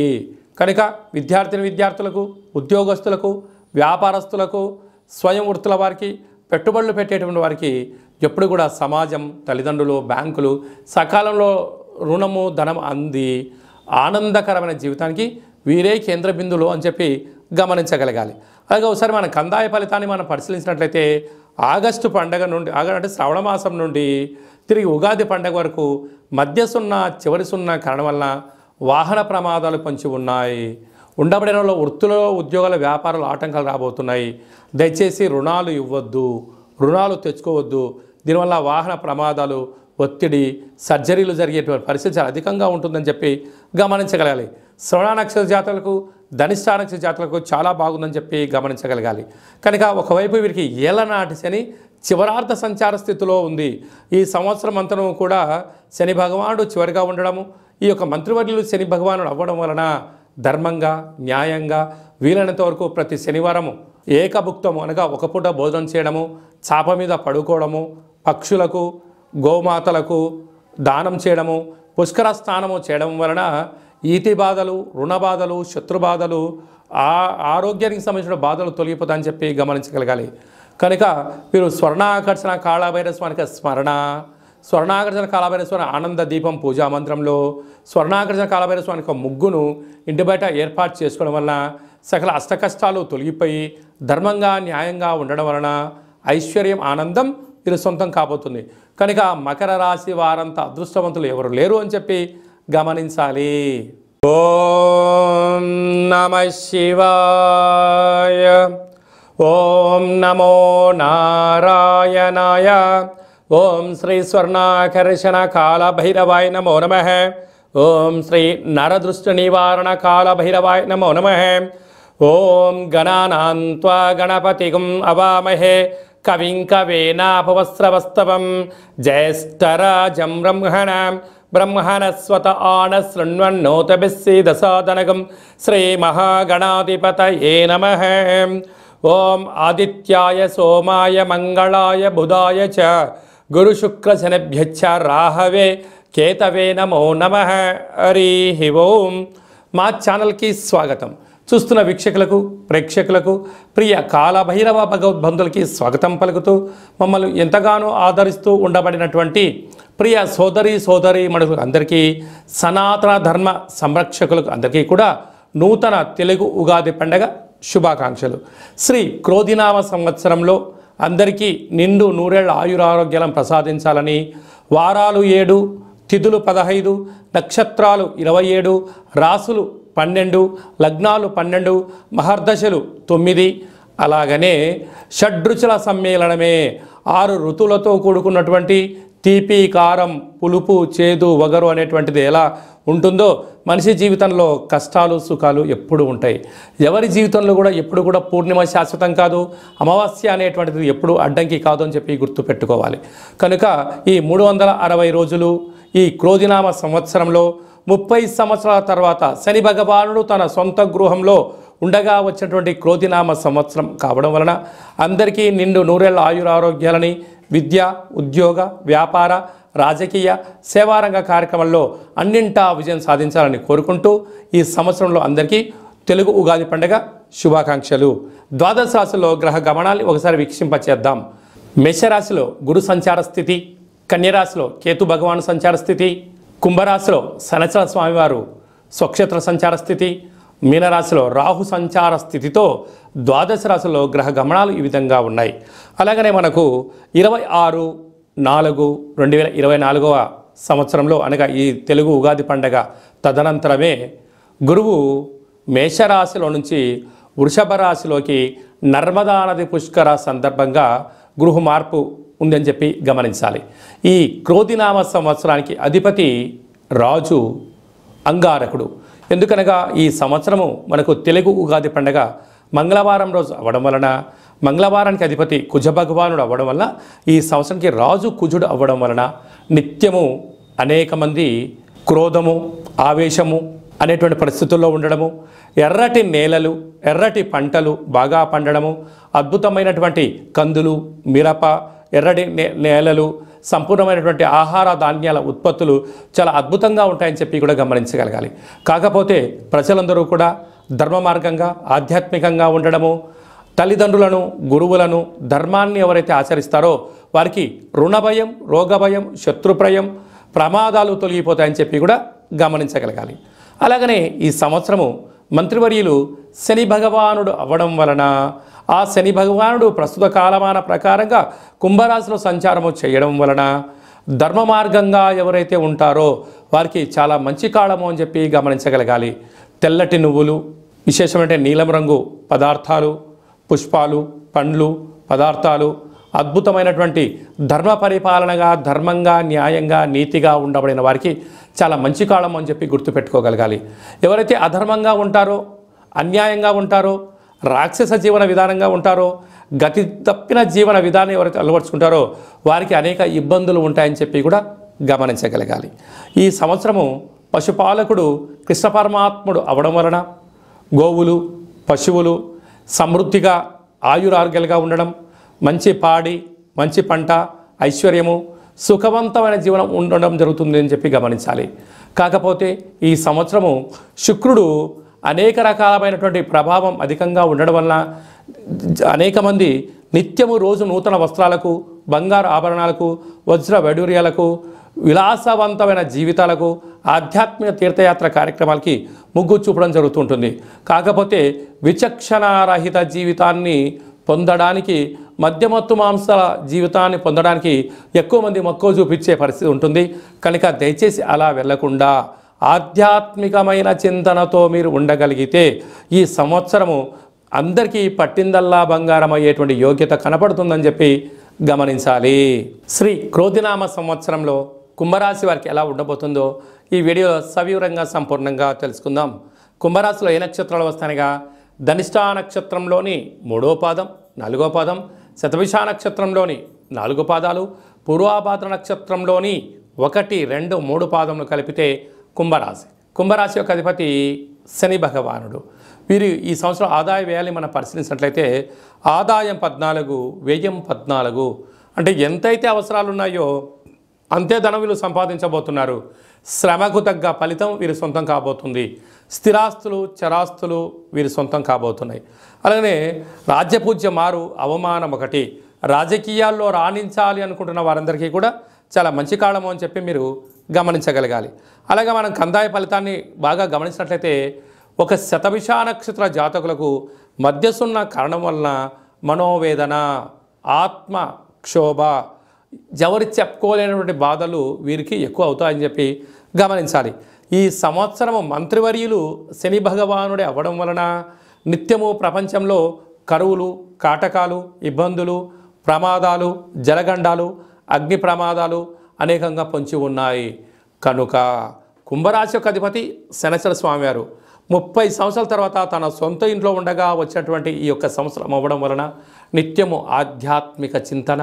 కనుక విద్యార్థులకు, ఉద్యోగస్తులకు, వ్యాపారస్తులకు, స్వయం వృత్తుల వారికి, పెట్టుబడులు పెట్టేటువంటి వారికి ఎప్పుడు కూడా సమాజం, తల్లిదండ్రులు, బ్యాంకులు సకాలంలో రుణము, ధనం అంది ఆనందకరమైన జీవితానికి వీరే కేంద్ర బిందువులు అని చెప్పి గమనించగలగాలి. అలాగే ఒకసారి మన కందాయ ఫలితాన్ని మనం పరిశీలించినట్లయితే ఆగస్టు పండగ నుండి అంటే శ్రావణ మాసం నుండి తిరిగి ఉగాది పండగ వరకు మధ్య సున్నా, చివరి సున్నా కారణం వలన వాహన ప్రమాదాలు పొంచి ఉన్నాయి. ఉండబడిన వృత్తులలో, ఉద్యోగాల, వ్యాపారాలు ఆటంకాలు రాబోతున్నాయి. దయచేసి రుణాలు ఇవ్వద్దు, రుణాలు తెచ్చుకోవద్దు. దీనివల్ల వాహన ప్రమాదాలు, ఒత్తిడి, సర్జరీలు జరిగేటువంటి పరిస్థితి చాలా అధికంగా ఉంటుందని చెప్పి గమనించగలగాలి. శ్రవణ నక్షత్ర జాతకులకు, ధనిష్ఠా నక్షత్ర జాతకులకు చాలా బాగుందని చెప్పి గమనించగలగాలి. కనుక ఒకవైపు వీరికి ఏళ్ళనాటి శని చివరార్థ సంచార స్థితిలో ఉంది. ఈ సంవత్సరం అంతను కూడా శని భగవానుడు చివరిగా ఉండడము, ఈ యొక్క మంత్రివర్యులు శని భగవానుడు అవ్వడం వలన ధర్మంగా, న్యాయంగా వీలైనంత వరకు ప్రతి శనివారము ఏకభుక్తము అనగా ఒక పూట భోజనం చేయడము, చాప మీద పడుకోవడము, పక్షులకు, గోమాతలకు దానం చేయడము, పుష్కర స్నానము చేయడం వలన ఈతి బాధలు, రుణ బాధలు, శత్రు బాధలు, ఆరోగ్యానికి సంబంధించిన బాధలు తొలగిపోతాయని చెప్పి గమనించగలగాలి. కనుక మీరు స్వర్ణాకర్షణ కాళభైరస్వానికి స్మరణ, స్వర్ణాకర్షణ కాళభైరస్వామి ఆనంద దీపం పూజా మంత్రంలో స్వర్ణాకర్షణ కాళభైరస్వామి ముగ్గును ఇంటి బయట ఏర్పాటు చేసుకోవడం వలన సకల అష్టకష్టాలు తొలగిపోయి ధర్మంగా, న్యాయంగా ఉండడం వలన ఐశ్వర్యం, ఆనందం వీరు సొంతం కాబోతుంది. కనుక మకర రాశి వారంత అదృష్టవంతులు ఎవరు లేరు అని చెప్పి గమనించాలి. ఓం నమః శివాయ. ఓం నమో నారాయణాయ. ఓం శ్రీ స్వర్ణాకర్షణ కాళభైరవాయ నమో నమః. ఓం శ్రీ నరదృష్టి నివారణ కాళభైరవాయ నమో నమః. ఓం గణానాన్త్వా గణపతిగం అవామహే కవిం కవేనాపవస్రవస్తవం జ్యేష్ఠరాజం బ్రహ్మణస్వత ఆన శృణ్వన్నోతభిస్సీదసాదనగం శ్రీమహాగణాధిపతయే నమః. ఓం ఆదిత్యాయ సోమాయ మంగళాయ బుధాయ చ గురుశుక్రశనిభ్యశ్చ రాహవే కేతవే నమో నమః. హరి ఓం. మా ఛానల్కి స్వాగతం. చూస్తున్న వీక్షకులకు, ప్రేక్షకులకు, ప్రియ కాళభైరవ భగవద్బంధులకి స్వాగతం పలుకుతూ మమ్మల్ని ఎంతగానో ఆదరిస్తూ ఉండబడినటువంటి ప్రియ సోదరి మనులకు అందరికీ, సనాతన ధర్మ సంరక్షకులకు అందరికీ కూడా నూతన తెలుగు ఉగాది పండగ శుభాకాంక్షలు. శ్రీ క్రోధినామ సంవత్సరంలో అందరికీ నిండు నూరేళ్ల ఆయురారోగ్యాలను ప్రసాదించాలని, వారాలు 7, తిథులు 15, నక్షత్రాలు 27, రాసులు 12, లగ్నాలు 12, మహర్దశలు 9, అలాగనే షడ్రుచుల సమ్మేళనమే 6 ఋతువులతో కూడుకున్నటువంటి తీపి, కారం, పులుపు, చేదు, వగరు అనేటువంటిది ఎలా ఉంటుందో మనిషి జీవితంలో కష్టాలు, సుఖాలు ఎప్పుడు ఉంటాయి. ఎవరి జీవితంలో కూడా ఎప్పుడు కూడా పూర్ణిమ శాశ్వతం కాదు, అమావాస్య అనేటువంటిది ఎప్పుడు అడ్డంకి కాదు అని చెప్పి గుర్తుపెట్టుకోవాలి. కనుక ఈ 360 రోజులు ఈ క్రోధినామ సంవత్సరంలో 30 సంవత్సరాల తర్వాత శని భగవానుడు తన సొంత గృహంలో ఉండగా వచ్చినటువంటి క్రోధినామ సంవత్సరం కావడం వలన అందరికీ నిండు నూరేళ్ల ఆయురారోగ్యాలని, విద్య, ఉద్యోగ, వ్యాపార, రాజకీయ, సేవారంగ కార్యక్రమాల్లో అన్నింటా విజయం సాధించాలని కోరుకుంటూ ఈ సంవత్సరంలో అందరికీ తెలుగు ఉగాది పండుగ శుభాకాంక్షలు. ద్వాదశ రాశిలో గ్రహ గమనాన్ని ఒకసారి వీక్షింపచేద్దాం. మేషరాశిలో గురు సంచార స్థితి, కన్యరాశిలో కేతు భగవాను సంచార స్థితి, కుంభరాశిలో శనిచర స్వామివారు స్వక్షేత్ర సంచార స్థితి, మీనరాశిలో రాహు సంచార స్థితితో ద్వాదశ రాశిలో గ్రహ గమనాలు ఈ విధంగా ఉన్నాయి. అలాగనే మనకు 26/4/2024 సంవత్సరంలో అనగా ఈ తెలుగు ఉగాది పండగ తదనంతరమే గురువు మేషరాశిలో నుంచి వృషభ రాశిలోకి నర్మదా నది పుష్కర సందర్భంగా గృహ మార్పు ఉందని చెప్పి గమనించాలి. ఈ క్రోధినామ సంవత్సరానికి అధిపతి రాజు అంగారకుడు. ఎందుకనగా ఈ సంవత్సరము మనకు తెలుగు ఉగాది పండగ మంగళవారం రోజు అవ్వడం వలన, మంగళవారానికి అధిపతి కుజ భగవానుడు అవ్వడం వలన, ఈ సంవత్సరానికి రాజు కుజుడు అవ్వడం వలన నిత్యము అనేక మంది క్రోధము, ఆవేశము అనేటువంటి పరిస్థితుల్లో ఉండడము, ఎర్రటి నేలలు, ఎర్రటి పంటలు బాగా పండడము, అద్భుతమైనటువంటి కందులు, మిరప, ఎర్రటి నేలలు, సంపూర్ణమైనటువంటి ఆహార ధాన్యాల ఉత్పత్తులు చాలా అద్భుతంగా ఉంటాయని చెప్పి కూడా గమనించగలగాలి. కాకపోతే ప్రజలందరూ కూడా ధర్మ మార్గంగా, ఆధ్యాత్మికంగా ఉండడము, తల్లిదండ్రులను, గురువులను, ధర్మాన్ని ఎవరైతే ఆచరిస్తారో వారికి రుణభయం, రోగభయం, శత్రుప్రయం, ప్రమాదాలు తొలగిపోతాయని చెప్పి కూడా గమనించగలగాలి. అలాగనే ఈ సంవత్సరము మంత్రివర్యులు శని భగవానుడు అవ్వడం వలన ఆ శని భగవానుడు ప్రస్తుత కాలమాన ప్రకారంగా కుంభరాశిలో సంచారము చేయడం వలన ధర్మ మార్గంగా ఎవరైతే ఉంటారో వారికి చాలా మంచి కాలము అని చెప్పి గమనించగలగాలి. తెల్లటి నువ్వులు, విశేషమైన నీలం రంగు పదార్థాలు, పుష్పాలు, పండ్లు, పదార్థాలు, అద్భుతమైనటువంటి ధర్మ పరిపాలనగా, ధర్మంగా, న్యాయంగా, నీతిగా ఉండబడిన వారికి చాలా మంచి కాలం అని చెప్పి గుర్తుపెట్టుకోగలగాలి. ఎవరైతే అధర్మంగా ఉంటారో, అన్యాయంగా ఉంటారో, రాక్షస జీవన విధానంగా ఉంటారో, గతి తప్పిన జీవన విధానం ఎవరైతే అలవర్చుకుంటారో వారికి అనేక ఇబ్బందులు ఉంటాయని చెప్పి కూడా గమనించగలగాలి. ఈ సంవత్సరము పశుపాలకుడు కృష్ణ పరమాత్ముడు అవడం వలన గోవులు, పశువులు సమృద్ధిగా ఆయురారోగ్యాలుగా ఉండడం, మంచి పాడి, మంచి పంట, ఐశ్వర్యము, సుఖవంతమైన జీవనం ఉండడం జరుగుతుంది అని చెప్పి గమనించాలి. కాకపోతే ఈ సంవత్సరము శుక్రుడు అనేక రకాలమైనటువంటి ప్రభావం అధికంగా ఉండడం వలన అనేక మంది నిత్యము రోజు నూతన వస్త్రాలకు, బంగారు ఆభరణాలకు, వజ్ర వైడూర్యాలకు, విలాసవంతమైన జీవితాలకు, ఆధ్యాత్మిక తీర్థయాత్ర కార్యక్రమాలకి మొగ్గు చూపడం జరుగుతుంటుంది. కాకపోతే విచక్షణారహిత జీవితాన్ని పొందడానికి, మద్యమత్తు మాంసాల జీవితాన్ని పొందడానికి ఎక్కువ మంది మక్కువ చూపించే పరిస్థితి ఉంటుంది. కనుక దయచేసి అలా వెళ్లకుండా ఆధ్యాత్మికమైన చింతనతో మీరు ఉండగలిగితే ఈ సంవత్సరము అందరికీ పట్టిందల్లా బంగారం అయ్యేటువంటి యోగ్యత కనపడుతుందని చెప్పి గమనించాలి. శ్రీ క్రోధినామ సంవత్సరంలో కుంభరాశి వారికి ఎలా ఉండబోతుందో ఈ వీడియోలో సవివరంగా సంపూర్ణంగా తెలుసుకుందాం. కుంభరాశిలో ఏ నక్షత్రాలు వస్తాయనగా ధనిష్టా నక్షత్రంలోని 3వ పాదం, 4వ పాదం, శతభిష నక్షత్రంలోని 4 పాదాలు, పూర్వాభాద్ర నక్షత్రంలోని 1, 2, 3 పాదములు కలిపితే కుంభరాశి. కుంభరాశి యొక్క అధిపతి శని భగవానుడు. వీరు ఈ సంవత్సరం ఆదాయ వ్యయాన్ని మనం పరిశీలించినట్లయితే ఆదాయం 14, వ్యయం 14. అంటే ఎంతైతే అవసరాలు ఉన్నాయో అంతే ధనం వీళ్ళు సంపాదించబోతున్నారు. శ్రమకు తగ్గ ఫలితం వీరి సొంతం కాబోతుంది. స్థిరాస్తులు, చరాస్తులు వీరి సొంతం కాబోతున్నాయి. అలాగే రాజ్యపూజ్య మారు, అవమానం 1. రాజకీయాల్లో రాణించాలి అనుకుంటున్న వారందరికీ కూడా చాలా మంచి కాలము అని చెప్పి మీరు గమనించగలగాలి. అలాగే మనం కందాయ ఫలితాన్ని బాగా గమనించినట్లయితే ఒక శతభిష నక్షత్ర జాతకులకు మధ్యసున్న కారణం వలన మనోవేదన, ఆత్మ క్షోభ, ఎవరి చెప్పుకోలేనటువంటి బాధలు వీరికి ఎక్కువ అవుతాయని చెప్పి గమనించాలి. ఈ సంవత్సరము మంత్రివర్యులు శని భగవానుడే అవ్వడం వలన నిత్యము ప్రపంచంలో కరువులు, కాటకాలు, ఇబ్బందులు, ప్రమాదాలు, జలగండాలు, అగ్ని ప్రమాదాలు అనేకంగా పొంచి ఉన్నాయి. కనుక కుంభరాశి యొక్క అధిపతి శనైశ్వర స్వామివారు 30 సంవత్సరాల తర్వాత తన సొంత ఇంట్లో ఉండగా వచ్చినటువంటి ఈ యొక్క సంవత్సరం అవ్వడం వలన నిత్యము ఆధ్యాత్మిక చింతన,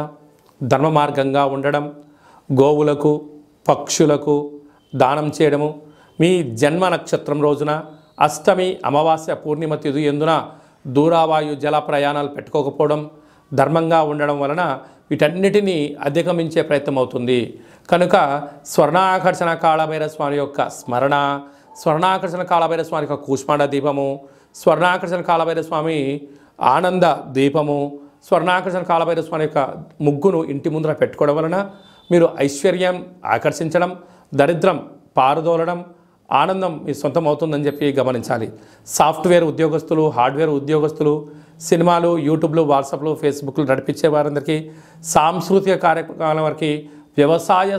ధర్మ మార్గంగా ఉండడం, గోవులకు, పక్షులకు దానం చేయడము, మీ జన్మ నక్షత్రం రోజున అష్టమి, అమావాస్య, పూర్ణిమ తిథి ఎందున దూరావాయు జల ప్రయాణాలు పెట్టుకోకపోవడం, ధర్మంగా ఉండడం వలన వీటన్నిటినీ అధిగమించే ప్రయత్నం అవుతుంది. కనుక స్వర్ణాకర్షణ కాళభైరవ స్వామి యొక్క స్మరణ, స్వర్ణాకర్షణ కాళభైరవ స్వామి యొక్క కూష్మాండ దీపము, స్వర్ణాకర్షణ కాళభైరవ స్వామి ఆనంద దీపము, స్వర్ణాకర్షణ కాళభైరవ స్వామి యొక్క ముగ్గును ఇంటి ముందర పెట్టుకోవడం వలన మీరు ఐశ్వర్యం ఆకర్షించడం, దరిద్రం పారదోలడం, ఆనందం మీ సొంతం అవుతుందని చెప్పి గమనించాలి. సాఫ్ట్వేర్ ఉద్యోగస్తులు, హార్డ్వేర్ ఉద్యోగస్తులు, సినిమాలు, యూట్యూబ్లు, వాట్సాప్లు, ఫేస్బుక్లు నడిపించే వారందరికీ, సాంస్కృతిక కార్యక్రమాల వరకు, వ్యవసాయ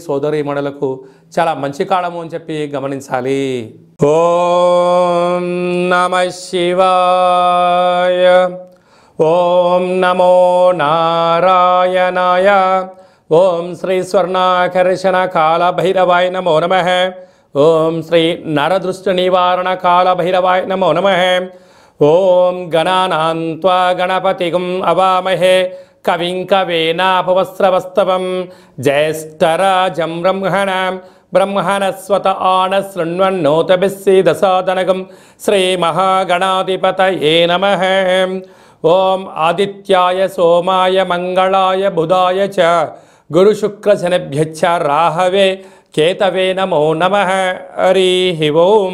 సోదరీమణులకు చాలా మంచి కాలము అని చెప్పి గమనించాలి. ఓం నమః శివాయ. ఓం నమో నారాయణాయ. ఓం శ్రీ స్వర్ణాకర్షణ కాళభైరవాయ నమో నమః. ఓం శ్రీ నరదృష్టి నివారణ కాళభైరవాయ నమో నమః. ఓం గణానాం త్వా గణపతిగం అవామహే కవిం కవేనాపవస్రవస్తవం జ్యేష్ఠరాజం బ్రహ్మణస్వత ఆనశృణ్వన్నోతభిస్సీదసాదనగం శ్రీమహాగణాధిపతయే నమః. ఓం ఆదిత్యాయ సోమాయ మంగళాయ బుధాయ చ గురుశుక్రశనిభ్యశ్చ రాహవే కేతవే నమో నమః. హరి ఓం.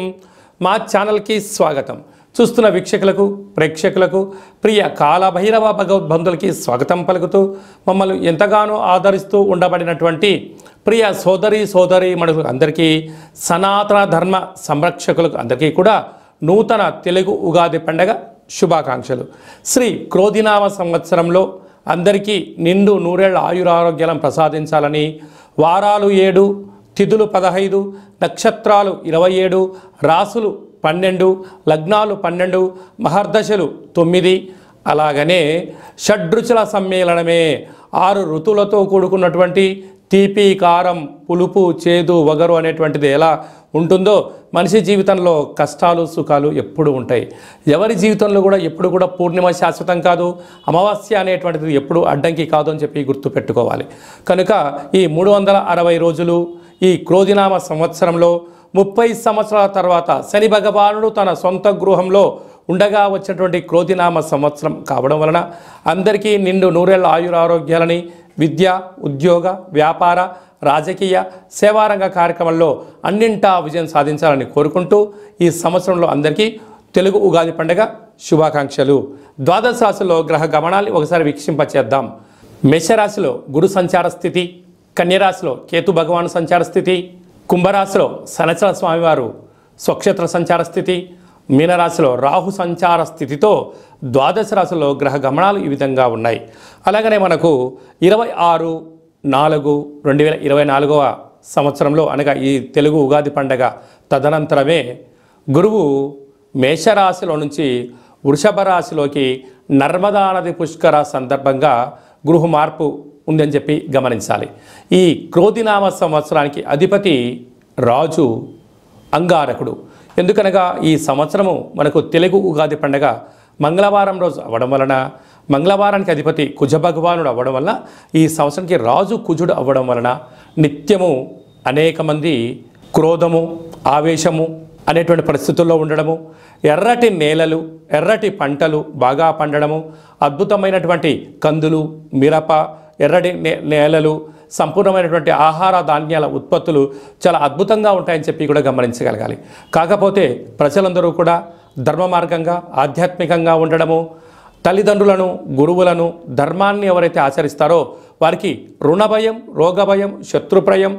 మా ఛానల్కి స్వాగతం. చూస్తున్న వీక్షకులకు, ప్రేక్షకులకు, ప్రియ కాళభైరవ భగవద్బంధులకి స్వాగతం పలుకుతూ మమ్మల్ని ఎంతగానో ఆదరిస్తూ ఉండబడినటువంటి ప్రియ సోదరీమణులకు అందరికీ, సనాతన ధర్మ సంరక్షకులకు అందరికీ కూడా నూతన తెలుగు ఉగాది పండగ శుభాకాంక్షలు. శ్రీ క్రోధినామ సంవత్సరంలో అందరికీ నిండు నూరేళ్ల ఆయురారోగ్యాలను ప్రసాదించాలని, వారాలు 7, తిథులు 15, నక్షత్రాలు 27, రాసులు 12, లగ్నాలు 12, మహర్దశలు 9, అలాగనే షడ్రుచుల సమ్మేళనమే 6 ఋతువులతో కూడుకున్నటువంటి తీపి, కారం, పులుపు, చేదు, వగరు అనేటువంటిది ఎలా ఉంటుందో మనిషి జీవితంలో కష్టాలు, సుఖాలు ఎప్పుడు ఉంటాయి. ఎవరి జీవితంలో కూడా ఎప్పుడు కూడా పూర్ణిమ శాశ్వతం కాదు, అమావాస్య అనేటువంటిది ఎప్పుడు అడ్డంకి కాదు అని చెప్పి గుర్తుపెట్టుకోవాలి. కనుక ఈ 360 రోజులు ఈ క్రోధినామ సంవత్సరంలో 30 సంవత్సరాల తర్వాత శని భగవానుడు తన సొంత గృహంలో ఉండగా వచ్చినటువంటి క్రోధినామ సంవత్సరం కావడం వలన అందరికీ నిండు నూరేళ్ల ఆయురారోగ్యాలని, విద్య, ఉద్యోగ, వ్యాపార, రాజకీయ, సేవారంగ కార్యక్రమాల్లో అన్నింటా విజయం సాధించాలని కోరుకుంటూ ఈ సంవత్సరంలో అందరికీ తెలుగు ఉగాది పండుగ శుభాకాంక్షలు. ద్వాదశ రాశుల్లో గ్రహ గమనాన్ని ఒకసారి వీక్షింపచేద్దాం. మేషరాశిలో గురు సంచార స్థితి, కన్యరాశిలో కేతు భగవాను సంచార స్థితి, కుంభరాశిలో శనైశ్వర స్వామివారు స్వక్షేత్ర సంచార స్థితి, మీనరాశిలో రాహు సంచార స్థితితో ద్వాదశ రాశుల్లో గ్రహ గమనాలు ఈ విధంగా ఉన్నాయి. అలాగనే మనకు 26/4/2024 సంవత్సరంలో అనగా ఈ తెలుగు ఉగాది పండగ తదనంతరమే గురువు మేషరాశిలో నుంచి వృషభ రాశిలోకి నర్మదా నది పుష్కర సందర్భంగా గృహ మార్పు ఉందని చెప్పి గమనించాలి. ఈ క్రోధినామ సంవత్సరానికి అధిపతి రాజు అంగారకుడు. ఎందుకనగా ఈ సంవత్సరము మనకు తెలుగు ఉగాది పండగ మంగళవారం రోజు అవ్వడం వలన, మంగళవారానికి అధిపతి కుజ భగవానుడు అవ్వడం వలన, ఈ సంవత్సరానికి రాజు కుజుడు అవ్వడం వలన నిత్యము అనేక మంది క్రోధము, ఆవేశము అనేటువంటి పరిస్థితుల్లో ఉండడము, ఎర్రటి నేలలు, ఎర్రటి పంటలు బాగా పండడము, అద్భుతమైనటువంటి కందులు, మిరప, ఎర్రటి నేలలు, సంపూర్ణమైనటువంటి ఆహార ధాన్యాల ఉత్పత్తులు చాలా అద్భుతంగా ఉంటాయని చెప్పి కూడా గమనించగలగాలి. కాకపోతే ప్రజలందరూ కూడా ధర్మ మార్గంగా, ఆధ్యాత్మికంగా ఉండడము, తల్లిదండ్రులను, గురువులను, ధర్మాన్ని ఎవరైతే ఆచరిస్తారో వారికి రుణభయం, రోగభయం, శత్రుప్రయం,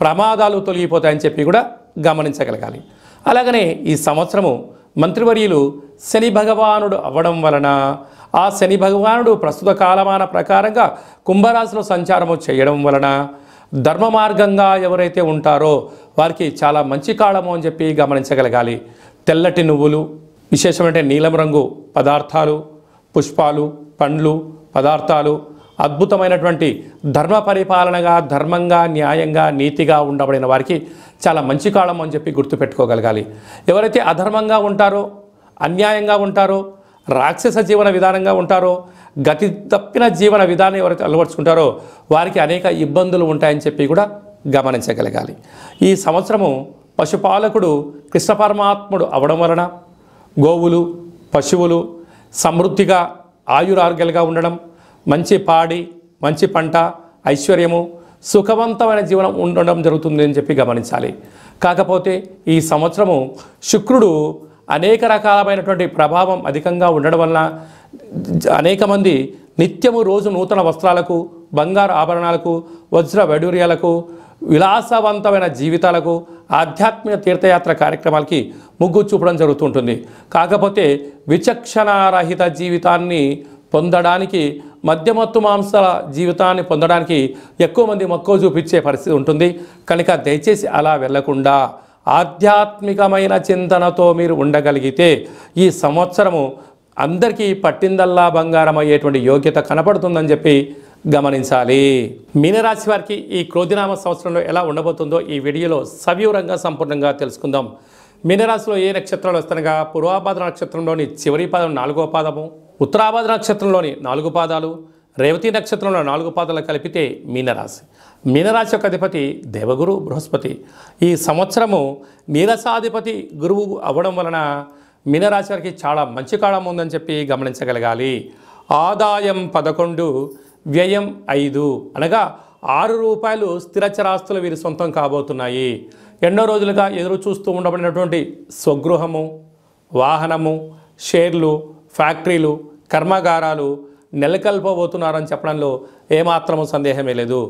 ప్రమాదాలు తొలగిపోతాయని చెప్పి కూడా గమనించగలగాలి. అలాగనే ఈ సంవత్సరము మంత్రివర్యులు శని భగవానుడు అవ్వడం వలన ఆ శని భగవానుడు ప్రస్తుత కాలమాన ప్రకారంగా కుంభరాశిలో సంచారము చేయడం వలన ధర్మ మార్గంగా ఎవరైతే ఉంటారో వారికి చాలా మంచి కాలము అని చెప్పి గమనించగలగాలి. తెల్లటి నువ్వులు, విశేషమైన నీలం రంగు పదార్థాలు, పుష్పాలు, పండ్లు, పదార్థాలు, అద్భుతమైనటువంటి ధర్మ పరిపాలనగా, ధర్మంగా, న్యాయంగా, నీతిగా ఉండబడిన వారికి చాలా మంచి కాలం అని చెప్పి గుర్తుపెట్టుకోగలగాలి. ఎవరైతే అధర్మంగా ఉంటారో, అన్యాయంగా ఉంటారో, రాక్షస జీవన విధానంగా ఉంటారో, గతి తప్పిన జీవన విధానం ఎవరైతే అలవర్చుకుంటారో వారికి అనేక ఇబ్బందులు ఉంటాయని చెప్పి కూడా గమనించగలగాలి. ఈ సంవత్సరము పశుపాలకుడు కృష్ణ పరమాత్ముడు అవడం వలన గోవులు, పశువులు సమృద్ధిగా ఆయురారోగ్యాలుగా ఉండడం, మంచి పాడి, మంచి పంట, ఐశ్వర్యము, సుఖవంతమైన జీవనం ఉండడం జరుగుతుంది అని చెప్పి గమనించాలి. కాకపోతే ఈ సంవత్సరము శుక్రుడు అనేక రకాలమైనటువంటి ప్రభావం అధికంగా ఉండడం వలన అనేక మంది నిత్యము రోజు నూతన వస్త్రాలకు, బంగారు ఆభరణాలకు, వజ్ర వైడూర్యాలకు, విలాసవంతమైన జీవితాలకు, ఆధ్యాత్మిక తీర్థయాత్ర కార్యక్రమాలకి మొగ్గు చూపడం జరుగుతుంటుంది. కాకపోతే విచక్షణారహిత జీవితాన్ని పొందడానికి, మద్యమత్తు మాంసాల జీవితాన్ని పొందడానికి ఎక్కువ మంది మక్కువ చూపించే పరిస్థితి ఉంటుంది. కనుక దయచేసి అలా వెళ్లకుండా ఆధ్యాత్మికమైన చింతనతో మీరు ఉండగలిగితే ఈ సంవత్సరము అందరికీ పట్టిందల్లా బంగారం అయ్యేటువంటి యోగ్యత కనపడుతుందని చెప్పి గమనించాలి. మీనరాశి వారికి ఈ క్రోధినామ సంవత్సరంలో ఎలా ఉండబోతుందో ఈ వీడియోలో సవివరంగా సంపూర్ణంగా తెలుసుకుందాం. మీనరాశిలో ఏ నక్షత్రాలు వస్తానగా పూర్వాభాద్ర నక్షత్రంలోని చివరి పాదం 4వ పాదము, ఉత్తరాభాద్ర నక్షత్రంలోని 4 పాదాలు, రేవతి నక్షత్రంలో 4 పాదాలు కలిపితే మీనరాశి. మీనరాశి యొక్క అధిపతి దేవగురు బృహస్పతి. ఈ సంవత్సరము నీరసాధిపతి గురువు అవ్వడం వలన మీనరాశి వారికి చాలా మంచి కాలం ఉందని చెప్పి గమనించగలగాలి. ఆదాయం 11, వ్యయం 5, అనగా 6 రూపాయలు స్థిరచరాస్తులు వీరి సొంతం కాబోతున్నాయి. ఎన్నో రోజులుగా ఎదురు చూస్తూ ఉండబడినటువంటి స్వగృహము, వాహనము, షేర్లు, ఫ్యాక్టరీలు, కర్మాగారాలు నెలకొల్పబోతున్నారని చెప్పడంలో ఏమాత్రము సందేహమే లేదు.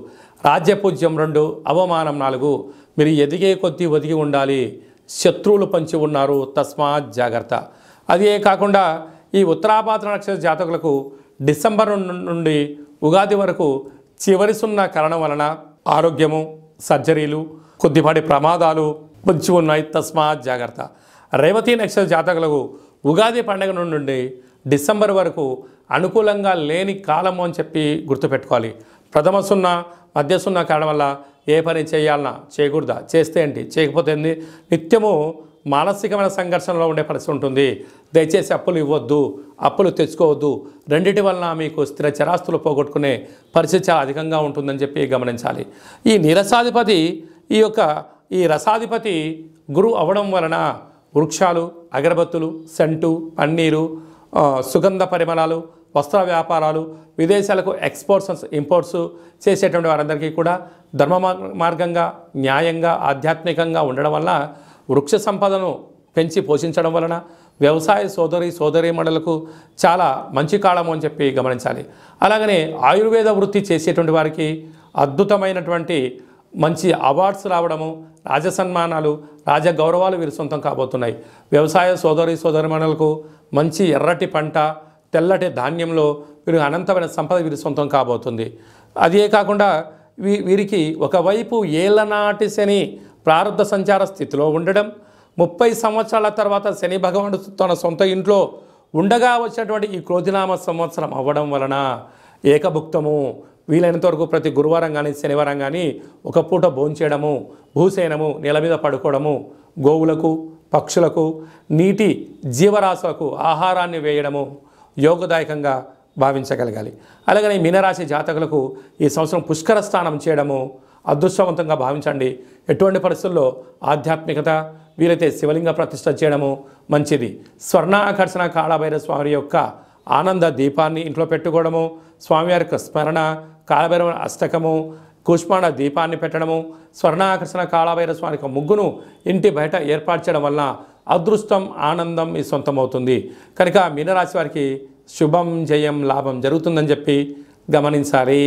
రాజ్యపూజ్యం 2, అవమానం 4. మీరు ఎదిగే కొద్దీ ఒదిగి ఉండాలి. శత్రువులు పంచి ఉన్నారు, తస్మాత్ జాగ్రత్త. అదే కాకుండా ఈ ఉత్తరాభాద్ర నక్షత్ర జాతకులకు డిసెంబర్ నుండి ఉగాది వరకు చివరి సున్న కారణం వలన ఆరోగ్యము, సర్జరీలు, కొద్దిపాటి ప్రమాదాలు పొంచి ఉన్నాయి, తస్మాత్ జాగ్రత్త. రేవతి నక్షత్ర జాతకులకు ఉగాది పండుగ నుండి డిసెంబర్ వరకు అనుకూలంగా లేని కాలము అని చెప్పి గుర్తుపెట్టుకోవాలి. ప్రథమ సున్నా, మధ్య సున్నా కారణం వల్ల ఏ పని చేయాలన్నా, చేయకూడదా, చేస్తే ఏంటి, చేయకపోతే ఏంటి, నిత్యము మానసికమైన సంఘర్షణలో ఉండే పరిస్థితి ఉంటుంది. దయచేసి అప్పులు ఇవ్వద్దు, అప్పులు తెచ్చుకోవద్దు. రెండిటి వలన మీకు స్థిర చరాస్తులు పోగొట్టుకునే పరిస్థితి చాలా అధికంగా ఉంటుందని చెప్పి గమనించాలి. ఈ నీరసాధిపతి ఈ రసాధిపతి గురువు అవ్వడం వలన వృక్షాలు, అగరబత్తులు, సెంటు, పన్నీరు, సుగంధ పరిమళాలు, వస్త్ర వ్యాపారాలు, విదేశాలకు ఎక్స్పోర్ట్స్, ఇంపోర్ట్స్ చేసేటువంటి వారందరికీ కూడా ధర్మ మార్గంగా, న్యాయంగా, ఆధ్యాత్మికంగా ఉండడం వల్ల, వృక్ష సంపదను పెంచి పోషించడం వలన వ్యవసాయ సోదరీమణులకు చాలా మంచి కాలము అని చెప్పి గమనించాలి. అలాగనే ఆయుర్వేద వృత్తి చేసేటువంటి వారికి అద్భుతమైనటువంటి మంచి అవార్డ్స్ రావడము, రాజసన్మానాలు, రాజగౌరవాలు వీరి సొంతం కాబోతున్నాయి. వ్యవసాయ సోదరీమణులకు మంచి ఎర్రటి పంట, తెల్లటి ధాన్యంలో వీరు అనంతమైన సంపద వీరి సొంతం కాబోతుంది. అదే కాకుండా వీరికి ఒకవైపు ఏళ్ళనాటి శని ప్రారంభ సంచార స్థితిలో ఉండడం, 30 సంవత్సరాల తర్వాత శని భగవానుడు తన సొంత ఇంట్లో ఉండగా వచ్చినటువంటి ఈ క్రోధినామ సంవత్సరం అవ్వడం వలన ఏకభుక్తము, వీలైనంత వరకు ప్రతి గురువారం కానీ శనివారం కానీ ఒక పూట భోంచేయడము, భూసేనము, నేల మీద పడుకోవడము, గోవులకు, పక్షులకు, నీటి జీవరాశులకు ఆహారాన్ని వేయడము యోగదాయకంగా భావించగలగాలి. అలాగనే మీనరాశి జాతకులకు ఈ సంవత్సరం పుష్కర స్నానం చేయడము అదృష్టవంతంగా భావించండి. ఎటువంటి పరిస్థితుల్లో ఆధ్యాత్మికత, వీలైతే శివలింగ ప్రతిష్ఠ చేయడము మంచిది. స్వర్ణాకర్షణ కాళభైరవ స్వామి యొక్క ఆనంద దీపాన్ని ఇంట్లో పెట్టుకోవడము, స్వామివారి యొక్క స్మరణ, కాళభైరవ అష్టకము, కూష్మాండ దీపాన్ని పెట్టడము, స్వర్ణాకర్షణ కాళభైరవ స్వామి యొక్క ముగ్గును ఇంటి బయట ఏర్పాటు చేయడం వలన అదృష్టం, ఆనందం మీ సొంతమవుతుంది. కనుక మీనరాశి వారికి శుభం, జయం, లాభం జరుగుతుందని చెప్పి గమనించాలి.